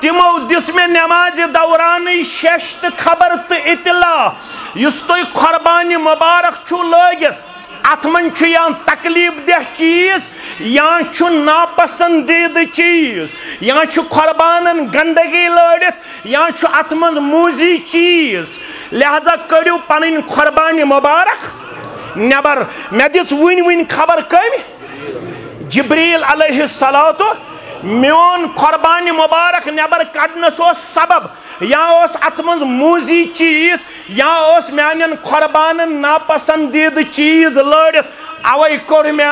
تمو دس میں نماز دورانی ششت خبر تو اطلاع یس تو قربانی مبارک چھو لگت ات من چھُ یا تکلیف دہ چیز یا چھُ ناپسندید چیز یا چھُ قربانن گندگی لڑت یا چھُ ات من موزی چیز لہذا کڑیو پنن قربانی مبارک نبر مے دِژ ون خبر کم جبریل علیہ الصلوۃ میون قربانی مبارک نبر کڑنس سبب یا ات من موزی چیز یا میانن قربانن ناپسندید چیز لڑت اوے کور مے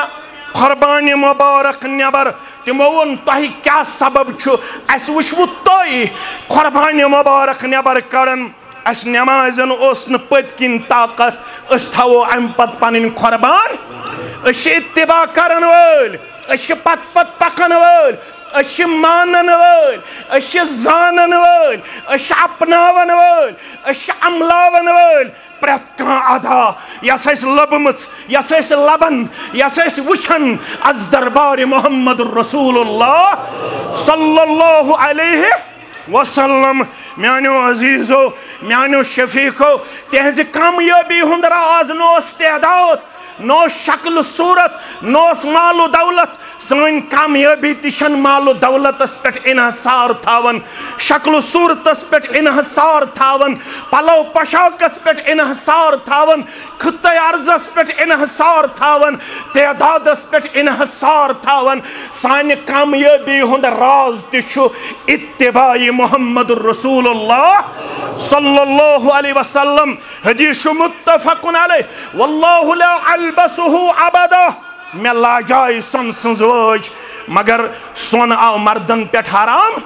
قربانی مبارک نبر تمو ون تہ کیا سبب چھُ اس وچھو تُہۍ قربانی مبارک نبر کڑن اس نمازن اوس نہ پت کن طاقت اس تھو ام پت پنن قربان اس اتباع کرن وول اس پت پت پکن وول اس مانن وول اس زانن وول اس اپناون وول اس عملاون وول پرت کان ادا یس اس لبمت یس اس لبن یس اس وچھن از دربار محمد رسول اللہ صلی اللہ علیہ وسلم میانو عزیزو میانو شفیقو تہذ کامیابی ہند راز نوس تعداد نو شکل صورت نوس مال و دولت سن کامیابی تشن مال و دولت اس پٹ انحصار تھاون شکل و صورت اس پٹ انحصار تھاون پلو پشاک اس پٹ انحصار تھاون خطہ عرض اس پٹ انحصار تھاون تعداد اس پٹ انحصار تھاون سان کامیابی ہند راز تشو اتباع محمد رسول اللہ صلی اللہ علیہ وسلم حدیث متفق علیہ واللہ لا البسہ ابدا میں لاجائی سن سنزوج مگر سون آو مردن پیٹ حرام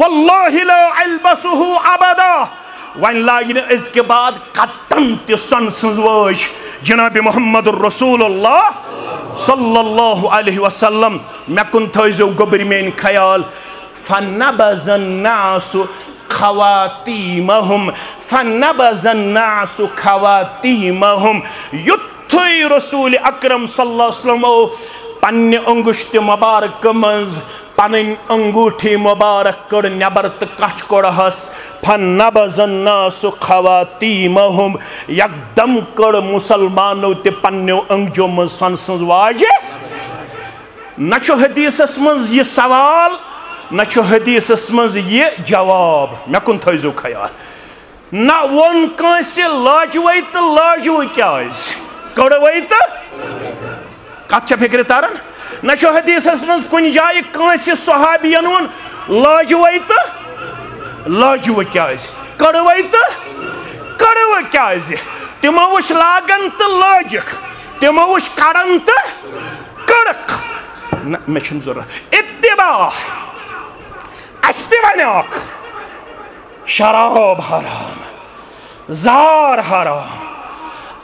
واللہ لا البسہ ابدا وین لاگن اس کے بعد قطن تی سن سنزوج جناب محمد الرسول اللہ صلی اللہ علیہ وسلم میں کن تھوزو گبر میں ان خیال فنبذ الناس خواتیمہم فنبذ الناس خواتیمہم تھوئی رسول اکرم صلی اللہ علیہ وسلم پنہ انگشت مبارک منز پنن انگوٹھی مبارک کڑ نبر تو کچھ کڑہس فنبذ الناس خواتیمہم یکدم کڑ مسلمانو تے پنیو انگجو من سن سنز واجہ نہ چھو حدیث اس منز یہ سوال نہ چھو حدیث اس منز یہ جواب میں کن تھوئیزو خیال نہ ون کانسی لاجوئی تو لاجوئی کیا ہے کڑوئی تو کت چھا فکر تارن نہ چھو حدیث اس منز کن جائی کانسی صحابین ون لاجوئی تو لاجوئی کیا ہے کڑوئی تو کڑوئی کیا ہے تموش لاگن تو لاجک تموش کڑن تو کڑک میں چھن ضرورت اتباع استوانیاک شراب حرام زار حرام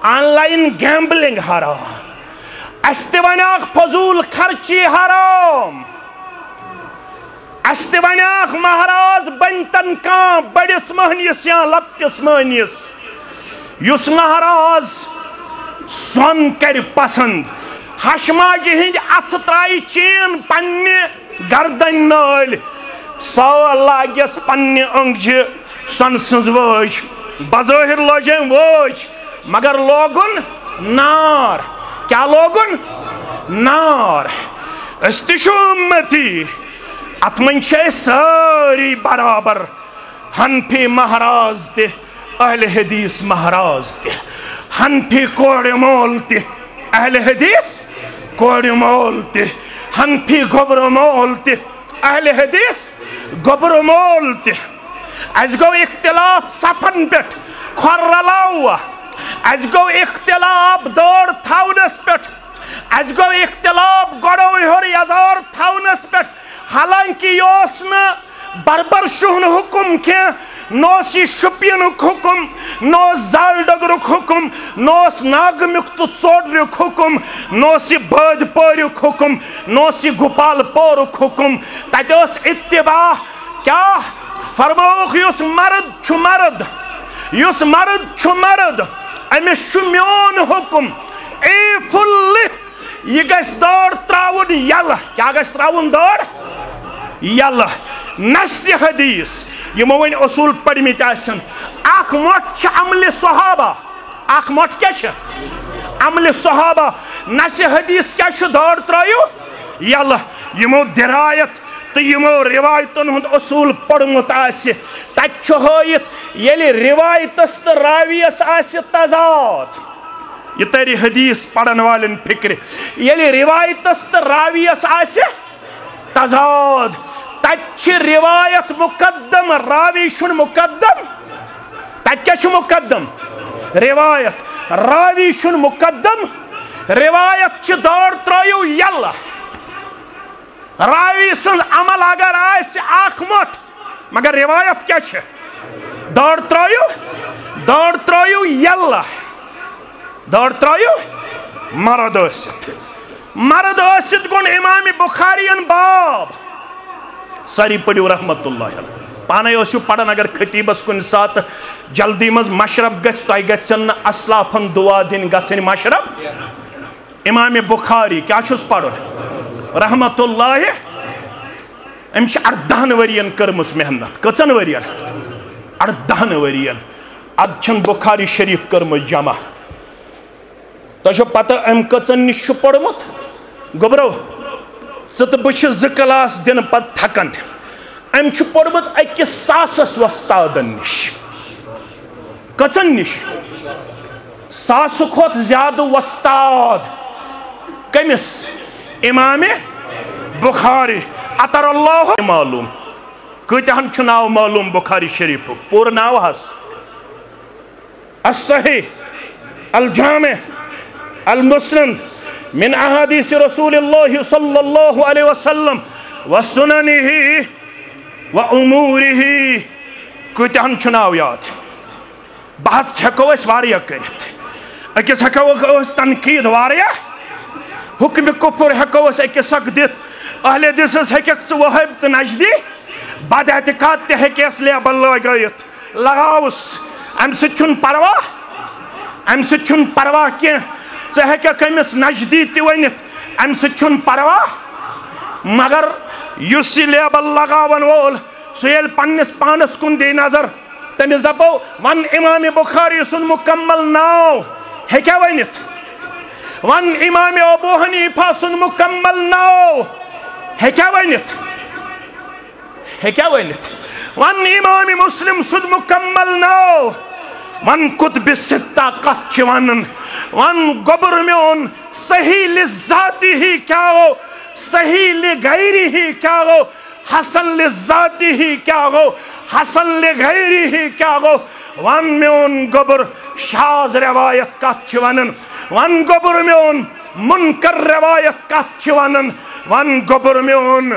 آن لائن گیمبلنگ حرام استوانیاک فضول خرچی حرام استوانیاک مہراز بنتن کان بڑس مہنیس یا لپکس مہنیس یس مہراز سون کر پسند حشماجی ہند ات ترائی چین پنی گردن نال سو لاگیس پنی انگجہ سن سنز ووج بظاہر لوجیں ووج مگر لوگن نار کیا لوگن نار استشو امتی اتمن چھے ساری برابر ہنفی مہراز تے اہل حدیث مہراز تے ہنفی کوڑ مول تے اہل حدیث کوڑ مول تے ہنفی گبر مول تے اہل حدیث گبر مول تے از گو اختلاف سپن پیٹ کھر رلاؤ از گو اختلاف دور تھاونس پیٹ از گو اختلاف گڑو ہر یزار تھاونس پیٹ حالانکہ یوسنا بربر شہن حکم کے نوسی شپین حکم نوس زالڈگرک حکم نوس ناگمک تو ژوڈرک حکم نوسی باد پورک حکم نوسی گوپال پورک حکم تتوس اتباع کیا فرموخ یس مرد چھو مرد یس مرد چھو مرد امس چھو میون حکم اے فل یہ گیس دور تراؤن یل کیا گیس تراؤن دور یل نسی حدیث یہ موین اصول پڑھمیت آسن اخ موت چھ عمل صحابہ اخ موت کیا چھ عمل صحابہ نس حدیث کیا شو دور ترائیو یاللہ یمو درایت تو یمو روایتن ہند اصول پڑھمت آسی تت چھو ہویت یلی روایتس تو راویس آسی تضاد یہ تیری حدیث پڑھن والن فکر یلی روایتس تو راویس آسی تضاد تت چھ روایت مقدم راوی شن مقدم تت کیا چھو مقدم روایت راوی شن مقدم روایت چھ دور ترائیو یاللہ راوی سن عمل اگر آئیسی آخمت مگر روایت کیا چھے دور ترائیو یاللہ دور ترائیو مرد اوسط گون امام بخاری ان باب ساری پڑیو رحمت اللہ علیہ پانے اوسیو پڑھن اگر خطیبس کن ساتھ جلدی مز مشرب گچ تو گچن اسلافن دعا دن گچن مشرب امام بخاری کیا چھس پڑھن رحمت اللہ امش 18 ورین کرمس محنت کچن ورین 18 ورین اد چھن بخاری شریف کرمس جمع تو چھو پتہ ام کچن نش پڑھمت گبرو ست بچ ز کلاس دن پت تھکن ام چھ پڑھمت اکس ساسس وستادن نش کچن نش ساس کھوت زیادہ وستاد کمس امام بخاری اطر اللہ معلوم کتہن چھ ناو معلوم بخاری شریف پور ناو ہس الصحیح الجامع المسند من احادیث رسول اللہ صلی اللہ علیہ وسلم وسننہ وامورہ کتہن چھ ناو یاد بحث ہکو اس واریا کرت اکس ہکو اس تنقید واریا حکم کفر ہکو اس اکس حق دیت اہل حدیث ہکس وہب تو نجدی بد اعتقاد تے ہکس لیبل لگائیت لگاوس ام سے چھن پرواہ کی ژٕ کمس نجدی تی ونت ام سے چھن پرواہ مگر یس یہ لیبل لگاون وول سیل پنس پانس کن دی نظر تمس دپو ون امام بخاری سن مکمل ناو ہیکیا ونت ون امام ابو حنیفہ سن مکمل ناو ہیکیا ونت ون امام مسلم سن مکمل ناو ون کتب ستہ کت چھ ونن ون گبر میون صحیح لذاتی ہی کیا ہو صحیح لغیری ہی کیا ہو حسن لذاتی ہی کیا ہو حسن لغیری ہی کیا ہو ون میون گبر شاذ روایت کت چھ ونن ون گبر میون منکر روایت کت چھ ونن ون گبر میون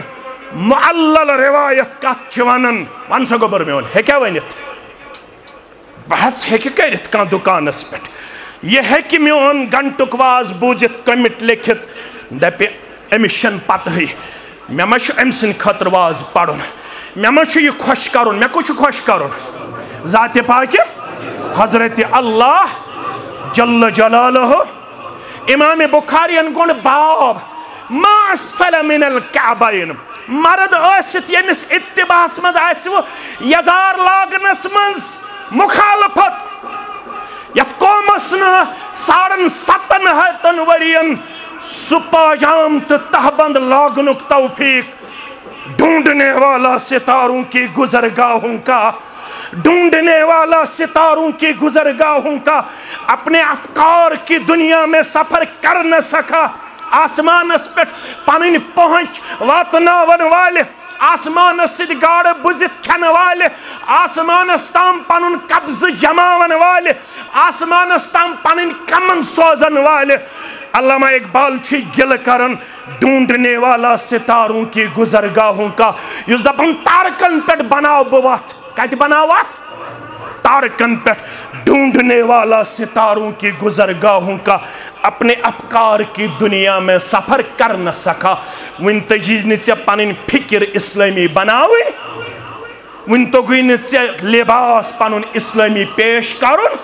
معلل روایت کت چھ ونن ون سا گبر میون ہے کیا ونت بحث ہے کہ کرت کان دکانس پٹ یہ ہے کہ میون گھنٹک واز بوجت کمٹ لکھت دپی امیشن پتہ ہی میں مچھ امسن خطر واز پڑھن میں مچھ یہ خوش کرن میں کچھ خوش کرن ذات پاک حضرت اللہ جل جلالہ امام بخاری انگون باب ما اسفل من الکعبین مرد آست یمس اتباس مز آسو یزار لاگنس مز مخالفت یت قومس نا 7.5 ہتن ورین سپاجام تہبند لاگنک توفیق ڈھونڈنے والا ستاروں کی گزرگاہوں کا ڈھونڈنے والا ستاروں کی گزرگاہوں کا اپنے افکار کی دنیا میں سفر کر نہ سکا آسمان اس پہ پانین پہنچ واتناون والے آسمان سید گاڑ بزت کھن والے آسمان استام پانن قبض جماون والے آسمان استام پانن کمن سوزن والے علامہ اقبال چھ گل کرن ڈھونڈنے والا ستاروں کی گزرگاہوں کا یس دپن تارکن پہ بناو بوات کہتے بناوات تارکن پہ ڈھونڈنے والا ستاروں کی گزرگاہوں کا اپنے افکار کی دنیا میں سفر کر نہ سکا ون تجیز نچے پانین فکر اسلامی بناوی ون تو گئی نچے لباس پانون اسلامی پیش کرن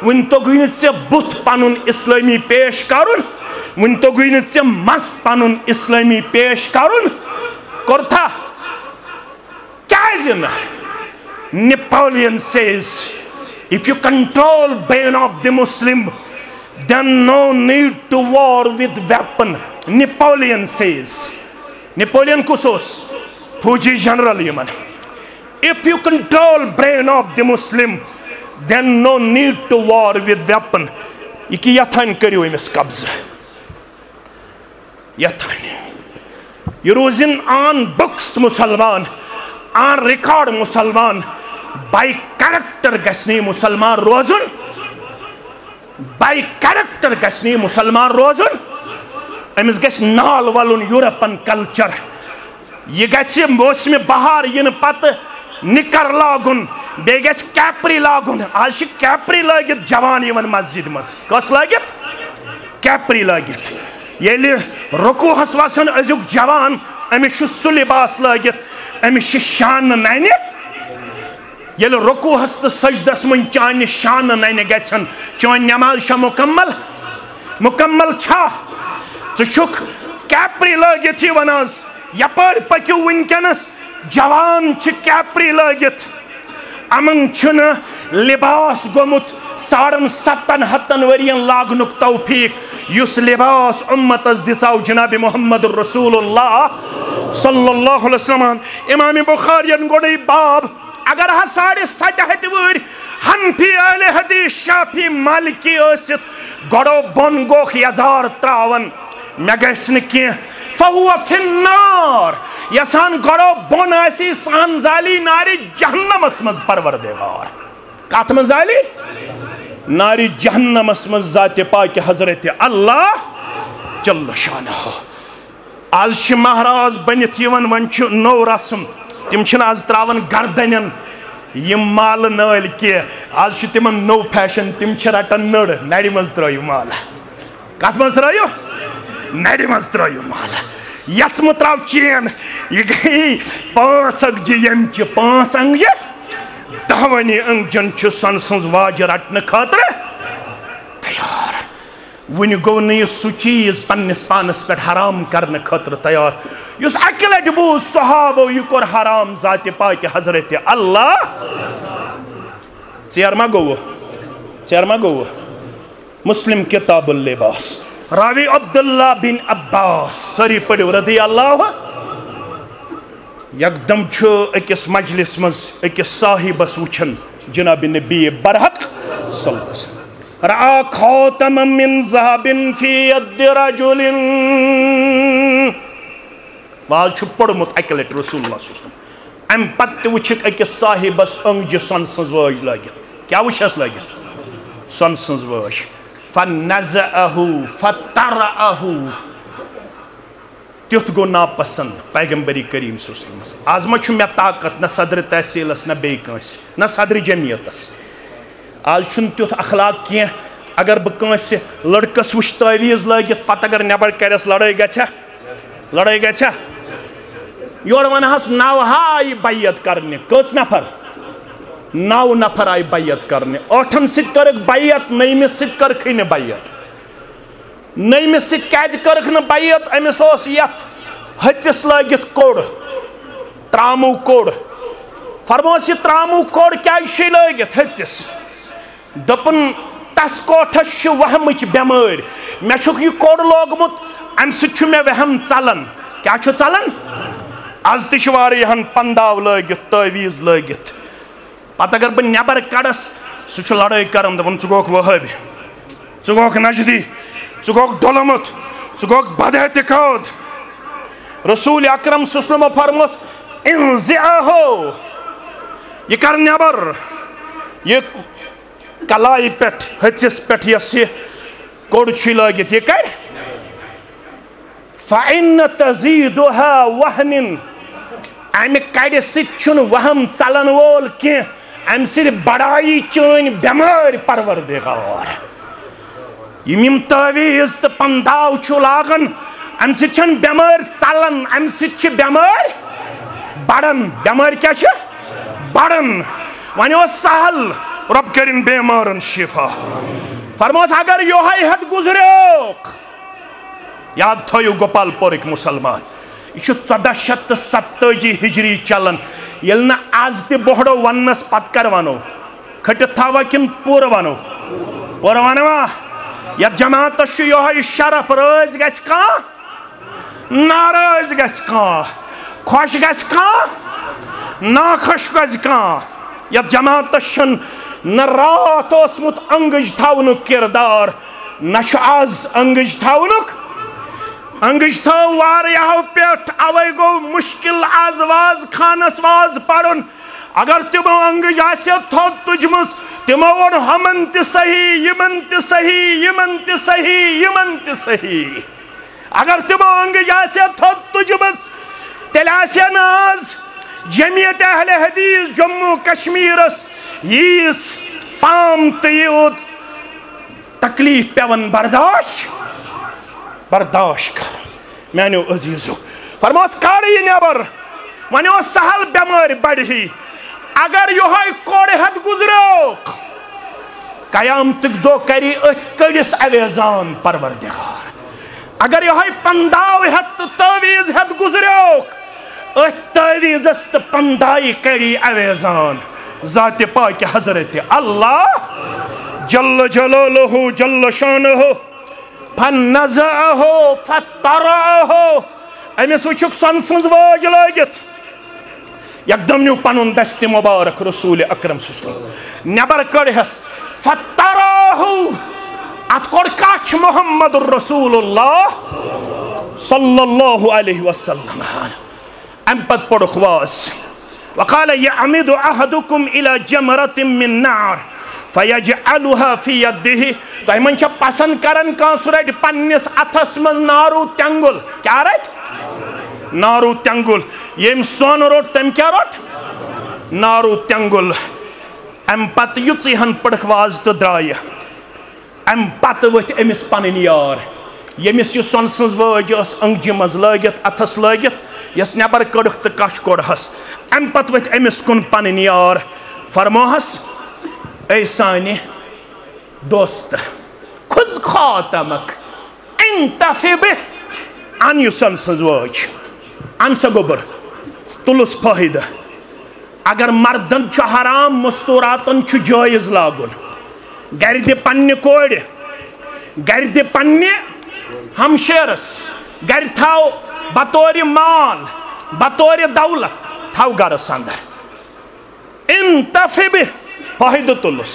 ون تو گئی نچے بت پانون اسلامی پیش کرن ون تو گئی نچے مس پانون اسلامی پیش کرن کرتا کیا Napoleon says, if you control brain of the Muslim, then no need to war with weapon. Napoleon says. Napoleon Kusos, Fuji general Yemen. If you control brain of the Muslim, then no need to war with weapon. Iki yathan kariyo imis kabza. Yathan. Yeruzin on books Musalman, on record Musalman, by character gasni Musalman rozun, by character gasni Musalman rozun, amis gas nal walun European culture. Ye gasi mosmi bahar yin pat nikar lagun, begas capri lagun. Ashi capri lagit jawan yevan masjid mas. Kas lagit? Capri lagit. Yeli roku haswasan azuk jawan, amis shu libas lagit, amis shan nani. Yeli roku hast sajdas mun chani shan nani gatsan, chon namaz sha mukammal cha. Chuk capri lagit yevanaz. Yapar pakiu winkenas jawan ch capri lagit. Aman chuna libas gomut saran satan hatan varian lagnuk tawfiq. Yus libas ummatas disaw Janabi Muhammadur Rasulullah sallallahu alaihi wasallam. Imam Bukhari an godai bab agar ha sade sajahati word Hanfi ahle hadith Shafi Maliki asit godo bongo yazar trawan megasne ki فهو في النار يسان گڑو bone آسی سان زالی ناری جہنم اسمز پروردگار کاتم زالی ناری جہنم اسمز ذات پاک حضرت اللہ جل شانہ آج چھ مہراز بنیت یون ونچ نو رسم تم چھن آج تراون گردنن یم مال نال کی آج چھ تمن نو فیشن تم چھ رٹن نڑ نڑی مز ترایو مال کات مز ترایو نڑی مز ترایو مال یتم تراو چین یہ گئی 5 اگجی یم چھ 5 انگجی دہونی انگجن چھ سن سنز واج رٹن خاطر تیار ونی گو نی سو چیز پنس پانس پہ حرام کرنے خاطر تیار یس اکلٹ بوز صحابو یہ کور حرام ذات پاک حضرت اللہ ژیر ما گو مسلم کتاب اللباس راوی عبداللہ بن عباس سری پڑھو رضی اللہ یکدم چھو اکس مجلس مز اکس صاحبس وچھن جناب نبی برحق صلی اللہ علیہ وسلم رعا خاتم من ذہب فی ید رجل واز چھو پڑھمت اکلٹ رسول اللہ صلی اللہ علیہ وسلم ام پت وچھک اکس صاحبس انگج سن سنز واج لگت کیا وچھس لگت سن سنز واج فنزعہو فترعہو تیت گو ناپسند پیغمبری کریم صلی اللہ علیہ وسلم آز ما چھو میں طاقت نہ صدر تحصیل اس نہ بیکنس نہ صدر جمعیت اس آج چھن تیت اخلاق کیا اگر بکنس لڑکس وش تعویز لگت پت اگر نبر کرس لڑائی گا چھا یور ونہس نو ہائی بیعت کرنے کس نفر 9 نفر آئی بیعت کرنے 8 ست کرک بیعت نئیمس ست کرکھئی نے بیعت نئیمس ست کیج کرک نے بیعت امس اوس یت ہچس لگت کوڑ ترامو کوڑ فرموس یہ ترامو کوڑ کیا شی لگت ہچس دپن تس کوٹھس چھ وہمچ بیمار میں چھک یہ کوڑ لوگمت ام ست چھ میں وہم ژلن کیا چھ ژلن از تہ واریاہن پنداو لگت تعویز لگت پتہ اگر بہ نبر کڑس سہ لڑائی کرن دپن ژٕ گوکھ وہابی ژٕ گوکھ نجدی ژٕ گوکھ ڈولمت ژٕ گوکھ بد اعتقاد رسول اکرم صلی اللہ علیہ وسلم فرموس انزعہو یہ کر نبر یہ کلائی پٹھ ہچس پٹھ یس یہ کوڑ چھ لگت یہ کر فَإِنَّ تَزِيدُهَا وَحْنٍ اَمہِ کَڑِ سۭتۍ چھُنہٕ وہم ژلن وول کینٛہہ اَمہِ سۭتۍ بڑایی چٲنۍ بٮ۪مٲرۍ پروردگار یم تعویز تہٕ پنداو چھُ لاگان اَمہِ سۭتۍ چھَنہٕ بٮ۪مٲرۍ ژلان اَمہِ سۭتۍ چھِ بٮ۪مٲرۍ بڑان بٮ۪مٲرۍ کیٛاہ چھِ بڑان وۄنۍ اوس سہل رۄب کٔرِنۍ بیمارن شفا فرموس اگر یوہے حد گزریوک یاد تھٲیِو گوپال پورٕکۍ مُسلمان یہ 1470 ہجری چلن یل نا آز تہ بوڑو ونس پت کر ونو کھٹت تھاوا کن پور ونو پور ونوا یا جماعت یہ شرف رز گژھِ کانٛہہ ناراض گژھِ کانٛہہ خوش گژھِ کانٛہہ ناخوش گژھِ کانٛہہ یا جماعت نہ رات اوسمُت انگٕج تھاونُک کردار نہ چھُ آز انگٕج تھاونُک انگٕج تھٲو واریاہو پٮ۪ٹھ اوے گوٚو مشکل آز واز خانس واز پرُن اگر تمو انگٕج آسہِ تھوٚد تُجمٕژ تمو ووٚن ہُمن تہِ صحیح یِمن تہِ صحیح یِمن تہِ صحیح یِمن تہِ صحیح اگر تمو انگٕج آسہِ تھوٚد تُجمٕژ تیٚلہِ آسہِ نہٕ آز جمعیت اہل حدیث جموں کشمیرس ییٖژ پام تہٕ یوٗت تکلیف پیوان برداشت کرُن میانیو عزیزو فرموس کڑ یہِ نیبر وۄنۍ اوس سہل بٮ۪مٲرۍ بڑِ ہی اگر یِہوٚے کوڑِ ہٮ۪تھ گُزریوکھ قیامتٕکۍ دۄہ کری أتھۍ کٔڑِس اَویزان پروردگار اگر یِہوٚے پنداو ہٮ۪تھ تہٕ تٲویٖز ہٮ۪تھ گُزریوکھ أتھۍ تٲویٖزس تہٕ پندایہِ کری اَویزان ذاتِ پاکہِ حضرت اللہ جل جلالہ جل شانہ فنزعہ فطرعہ أمِس وٕچھُکھ سۄنہٕ سٕنٛز وٲج لٲگِتھ یکدم نیوٗ پنُن دستہِ مُبارک رسول اکرم صلی اللہ علیہ وسلم نیبر کڑہس فطرعہ اتھ کوٚر کچھ محمد رسول اللہ صلی اللہ علیہ وسلم امہِ پتہٕ پوٚرُکھ واز وقال يعمد أحدكم إلى جمرة من نار فيجعلها في يده تۄہہِ منٛز چھا پسند کران کانٛہہ سُہ رٹہِ پننِس اتھس منٛز نارو تٮ۪نٛگُل کیٛاہ رٹہِ نارو تٮ۪نٛگُل ییٚمۍ سۄن روٚٹ تٔمۍ کیٛاہ روٚٹ نارو تٮ۪نٛگُل امہِ پتہٕ یُژٕے ہن پٔرٕکھ واز تہٕ درٛایہِ امہِ پتہٕ ؤتھۍ أمِس پنٕنۍ یار ییٚمِس یہِ سۄنہٕ سٕنٛز وٲج ٲس أنٛگجہِ منٛز لٲگِتھ اتھس لٲگِتھ یس نیبر کڑٕکھ تہٕ کچھ کوٚڑہس امہِ پتہٕ ؤتھۍ أمِس کُن پنٕنۍ یار فرموہس اے سانہِ دوستہٕ خُذ خاتمک انتفع بہِ ان یہِ سۄنہٕ سٕنٛز وٲج ان سا گوٚبُر تُلُس فٲیدٕ اگر مردن چھُ حرام مستوٗراتن چھُ جٲیز لاگُن گرِ دِ پننہِ کورِ گرِ دِ پننہِ ہمشیرس گرِ تھاو بطورِ مال بطورِ دولت تھاو گرس اندر انتفع بہِ فٲیدٕ تُلُس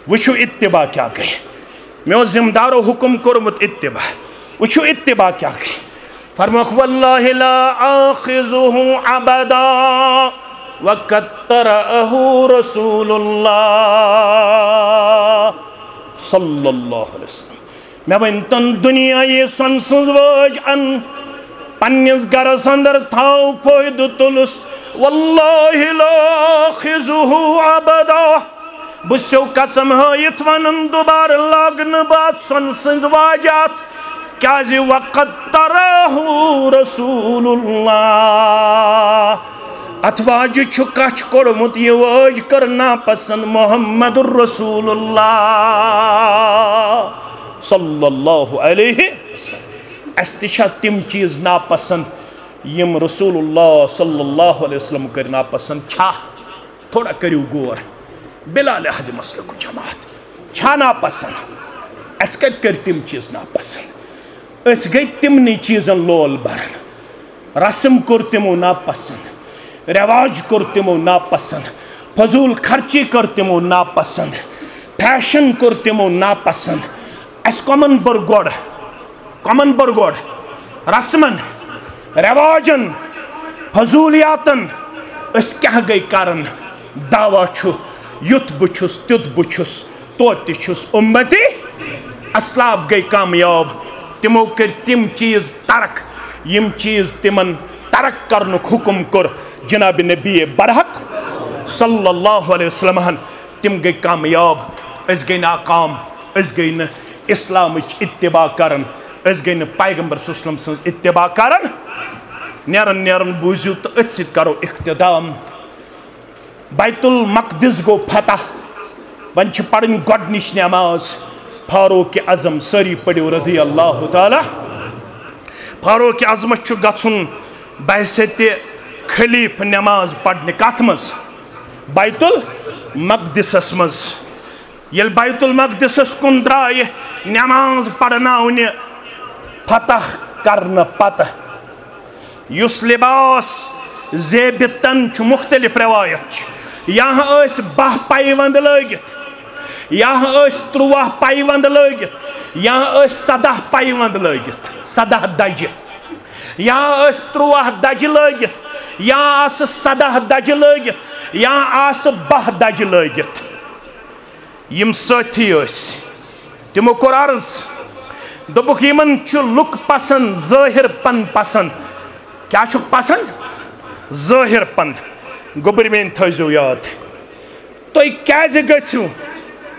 وٕچھِو اتباع کیٛاہ گٔے مےٚ اوس ذمہٕ دارو حُکم کوٚرمُت اتباع وٕچھِو اتباع کیٛاہ گٔے فرموکھ واللہ لا آخذہ ابدا وقد طرأہ رسول اللہ صلی اللہ علیہ وسلم مےٚ ؤنۍتن دُنیا یہِ سۄنہٕ سٕنٛز وٲج ان پننِس گرس اندر تھاو فٲیدٕ تُلُس واللہ لا آخذہ ابدا بہٕ چھُسو قسم ہٲیِتھ ونان دُبارٕ لاگہٕ نہٕ بہٕ اتھ سۄنہٕ سٕنٛز واجہِ اتھ کیٛازِ وقد طرأہ رسول اللہ اتھ واجہِ چھُ کچھ کوٚڑمُت یہِ وٲج کٔر ناپسند محمد رسول اللہ صلی اللہ علیہ وسلم اسہِ تہِ چھا تِم چیٖز ناپسند یِم رسول اللہ صلی اللہ علیہ وسلم کٔرۍ ناپسند چھا تھوڑا کٔرِو غور بلا لحاظ مسلک جماعت چھا ناپسند اسہِ کتہِ کٔرۍ تِم چیٖز ناپسند أسۍ گٔے تِمنٕے چیٖزن لول بران رسم کوٚر تِمو ناپسند رواج کوٚر تِمو ناپسند فضوٗل خرچی کٔر تِمو ناپسند فیشن کوٚر تِمو ناپسند اسہِ کۄمن بٔر گۄڈ رسمن رواجن فضوٗلیاتن أسۍ کیٛاہ گٔے کران دعوا چھُ یُتھ بہٕ چھُس تیُتھ بہٕ چھُس توتہِ چھُس اُمتی اسلاف گٔے کامیاب تِمو کٔرۍ تِم چیٖز ترک یِم چیٖز تِمن ترک کرنُک حُکم کوٚر جناب نبی برحق صلی اللہ علیہ وسلم تِم گٔے کامیاب أسۍ گٔے ناکام أسۍ گٔے نہٕ اسلامٕچ اتباع کران أسۍ گٔے نہٕ پیغمبر صلی اللہ علیہ وسلم سٕنٛز اتباع کران نیرن بوٗزِو تہٕ أتھۍ سۭتۍ کرو اختتام بیت المقدس گوٚو فتح وۄنۍ چھِ پرٕنۍ گۄڈنِچ نٮ۪ماز فاروق اعظم سٲری پٔرِو رضی اللہ تعالیٰ فاروق اعظمس چھُ گژھُن بحثیتِ خلیٖفہٕ نٮ۪ماز پرنہِ کتھ منٛز بیت المقدسس منٛز ییٚلہِ بیت المقدسس کُن درٛایہِ نماز پڑھناونہِ فتح کرنہٕ پتہٕ یُس لباس زیبتن چھُ مختلف روایت چھِ یا ٲسۍ 12 پیوند لٲگِتھ یا ٲسۍ 13 پیوند لٲگِتھ یا ٲسۍ 17 پیوند لٲگِتھ 17 دجہِ یا ٲسۍ 13 دجہِ لٲگِتھ یا آسہٕ 17 دجہِ لٲگِتھ یا آسہٕ 12 دجہِ لٲگِتھ یِم سٲتھی ٲسۍ تِمو کوٚر عرض دوٚپُکھ یِمن چھُ لُک پسند ظٲہِر پن پسند کیٛاہ چھُکھ پسند ظٲہِر پن گوٚبٕرۍ میٛٲنۍ تھٲیزیو یاد تُہۍ کیٛازِ گٔژھِو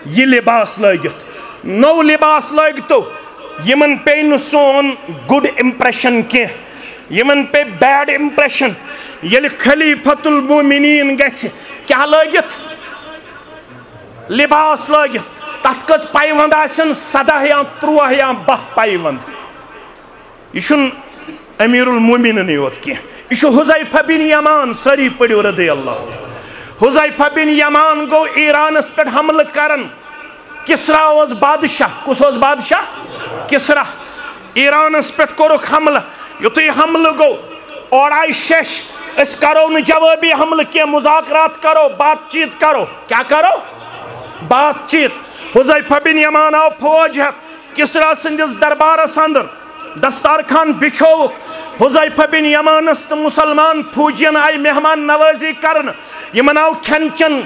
یہ لباس لٲگِتھ نو لباس لٲگتو یمن پے نہٕ سون گُڈ امپریشن کینٛہہ یمن پے بیڈ امپریشن ییٚلہِ خلیفۃ المومنین گژھِ کیٛاہ لٲگِتھ لباس لٲگِتھ تتھ کٔژ پیوند آسن 17 یا 13 یا 12 پیوند یہ چھُنہٕ امیر المومنینٕے یوت کینٛہہ یہ چھُ حذیفہ بن یمان سٲری پٔرِو رضی اللہ حذیفہ بن یمان گوٚو ایرانس پٮ۪ٹھ حملہٕ کرن کسرا اوس بادشاہ کُس اوس بادشاہ کسرا ایرانس پٮ۪ٹھ کوٚرُکھ حملہٕ یُتھُے حملہٕ گوٚو اورٕ آیہِ شیٚش أسۍ کرو نہٕ جوٲبی حملہٕ کینٛہہ مذاکرات کرو بات چیت کرو کیٛاہ کرو بات چیت حذیفہ بن یمان آو فوج ہٮ۪تھ کسرا سٕنٛدِس دربارس اندر دستارخان بچھووُکھ حذیفہ بن یمانس تہٕ مسلمان فوجین آیہِ مہمان نوازی کرنہٕ یمن آو کھٮ۪ن چٮ۪ن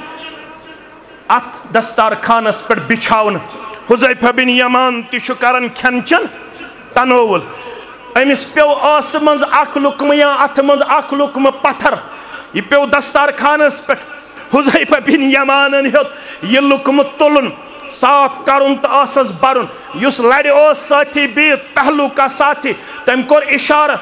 ات دستارخانس پٮ۪ٹھ بچھاونہٕ حذیفہ بن یمان تہِ چھُ کران کھٮ۪ن چٮ۪ن تناول أمِس پیوٚو ٲسہٕ منٛز اکھ لُقمہٕ یا اتھٕ منٛز اکھ لُقمہٕ پتھر یہِ پیوٚو دستارخانس پٮ۪ٹھ حذیفہ بن یمانن ہیوٚت یہِ لُقمہٕ تُلُن صاف کرُن تہٕ ٲسس برُن یُس لرِ اوس سٲتھی بِہِتھ پہلوٗ کا ساتھی تٔمۍ کوٚر اِشارٕ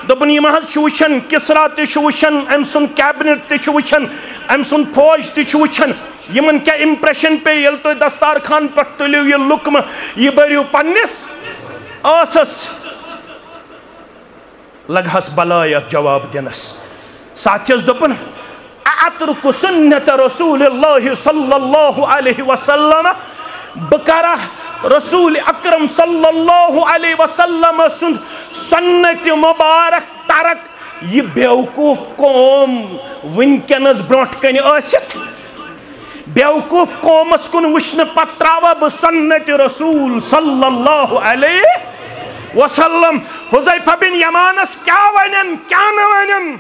دوٚپُن یِم حظ چھِ وٕچھان کسرا تہِ چھُ وٕچھان أمۍ سُنٛد کیبنِٹ تہِ چھُ وٕچھان أمۍ سُنٛد فوج تہِ چھُ وٕچھان یِمن کیٛاہ اِمپریشن پیٚیہِ ییٚلہِ تُہۍ دستارخان پٮ۪ٹھ تُلِو یہِ لُقمہٕ یہِ بٔرِو پننِس ٲسس لگہس بلایت جواب دِنس ساتھیس دوٚپُن اترک سنت رسول اللہ صلی اللہ علیہ وسلم بہٕ کرا رسول اکرم صلی اللہ علیہ وسلم سُنٛد سنت مبارک ترک یہ بیوقوف قوم ونکینس برونٛٹھ کنہِ ٲسِتھ بیوقوف قومس کُن وٕچھنہٕ پتہٕ تراوا بہٕ سنت رسول صلی اللہ علیہ وسلم حذیفہ بن یمانس کیٛاہ ونن کیٛاہ نہٕ ونن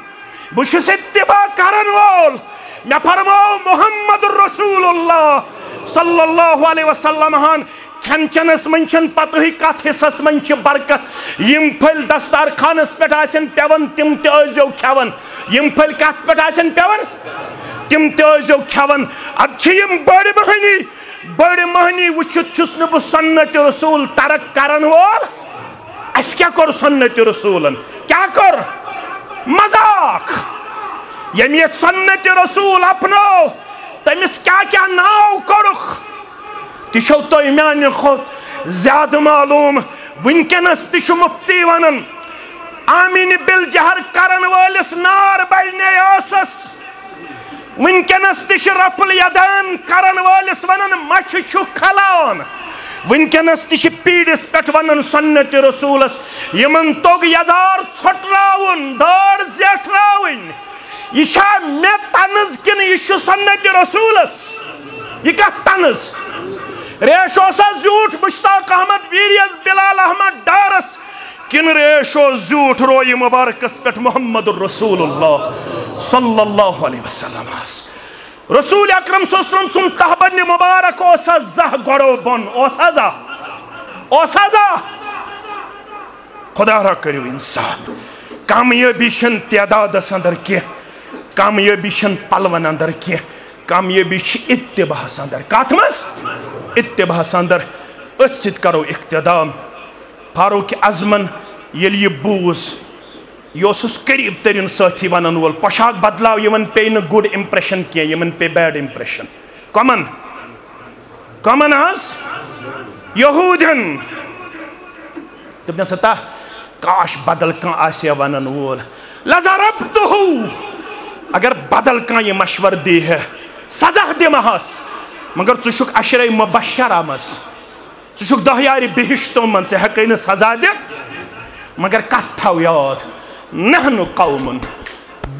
بہٕ چھُس اتباع کرن وول مےٚ فرموو محمد رسول اللہ صلی اللہ علیہ وسلم ہن کھٮ۪ن چٮ۪نس منٛز چھنہٕ پتہٕے کتھ حصس منٛز چھِ برکت یِم پھٔلۍ دستارخانس پٮ۪ٹھ آسن پٮ۪وان تِم تہِ ٲسۍزیو کھٮ۪وان یِم پھٔلۍ کتھ پٮ۪ٹھ آسن پٮ۪وان تِم تہِ ٲسۍزیو کھٮ۪وان ادٕ چھِ یِم بٔڑ مٔہنی وٕچھِتھ چھُس نہٕ بہٕ سنت رسول ترک کرن وول اَسہِ کیٛاہ کوٚر سنت رسولن کیٛاہ کوٚر مذاق ییٚمۍ ییٚتہِ سنت رسول اپنو تٔمِس کیٛاہ کیٛاہ ناو کوٚرُکھ تہِ چھو تۄہہِ میانہِ کھۄتہٕ زیادٕ معلوٗم وٕنکٮ۪نس تہِ چھُ مُفتی ونان آمِنہِ بِل جہر کرن وٲلِس نار بلنے ٲسس وٕنکٮ۪نس تہِ چھِ رفل یدان کرن وٲلِس ونان مچھِ چھُ کھلان وٕنکٮ۪نس تہِ چھِ پیٖڈِس پٮ۪ٹھ ونان سنت رسولس یِمن توٚگ یزار ژھۄٹراوُن دٲر زیٹھراوٕنۍ یہ چھا مےٚ طنز کِنہٕ یہِ چھُ سنت رسولس یہ کتھ طنز ریش اوسا زیوٗٹھ مشتاق احمد ویریس بلال احمد ڈارس کِنہٕ ریش اوس زیوٗٹھ رویہِ مبارکس پٮ۪ٹھ محمد رسول اللہ صلی اللہ علیہ وسلم رسول اکرم صلی اللہ علیہ وسلم سُنٛد تہبند مبارک اوسا زاہ گۄڈو بۄن اوسا زاہ خدا را کٔرِو انصاف کامیٲبی چھنہٕ تعدادس اندر کینٛہہ کامیٲبی چھنہٕ پلون اندر کینٛہہ کامیٲبی چھِ اتباہس اندر کتھ منٛز اتباہس اندر أتھۍ سۭتۍ کرو اقتدا فاروق اعظمن ییٚلہِ یہِ بوٗز یہِ اوسُس قریٖب تٔریٖن سٲتھی ونن وول پۄشاک بدلاو یِمن پیٚیہِ نہٕ گُڈ امپریشن کینٛہہ یِمن پیٚیہِ بیڈ امپریشن کمن حظ یہوٗدین دوٚپنس ہتا کاش بدل کانٛہہ آسہِ ہا ونن وول لضربتہُ اگر بدل کانٛہہ یہِ مشور دی ہے سزا دِمہس مگر ژٕ چھُکھ عشرے مبشرہ منٛز ژٕ دہ یارِ بہشتو من ژٕ ہیٚکے نہٕ سزا دِتھ مگر کتھ تھاو یاد نحن قوم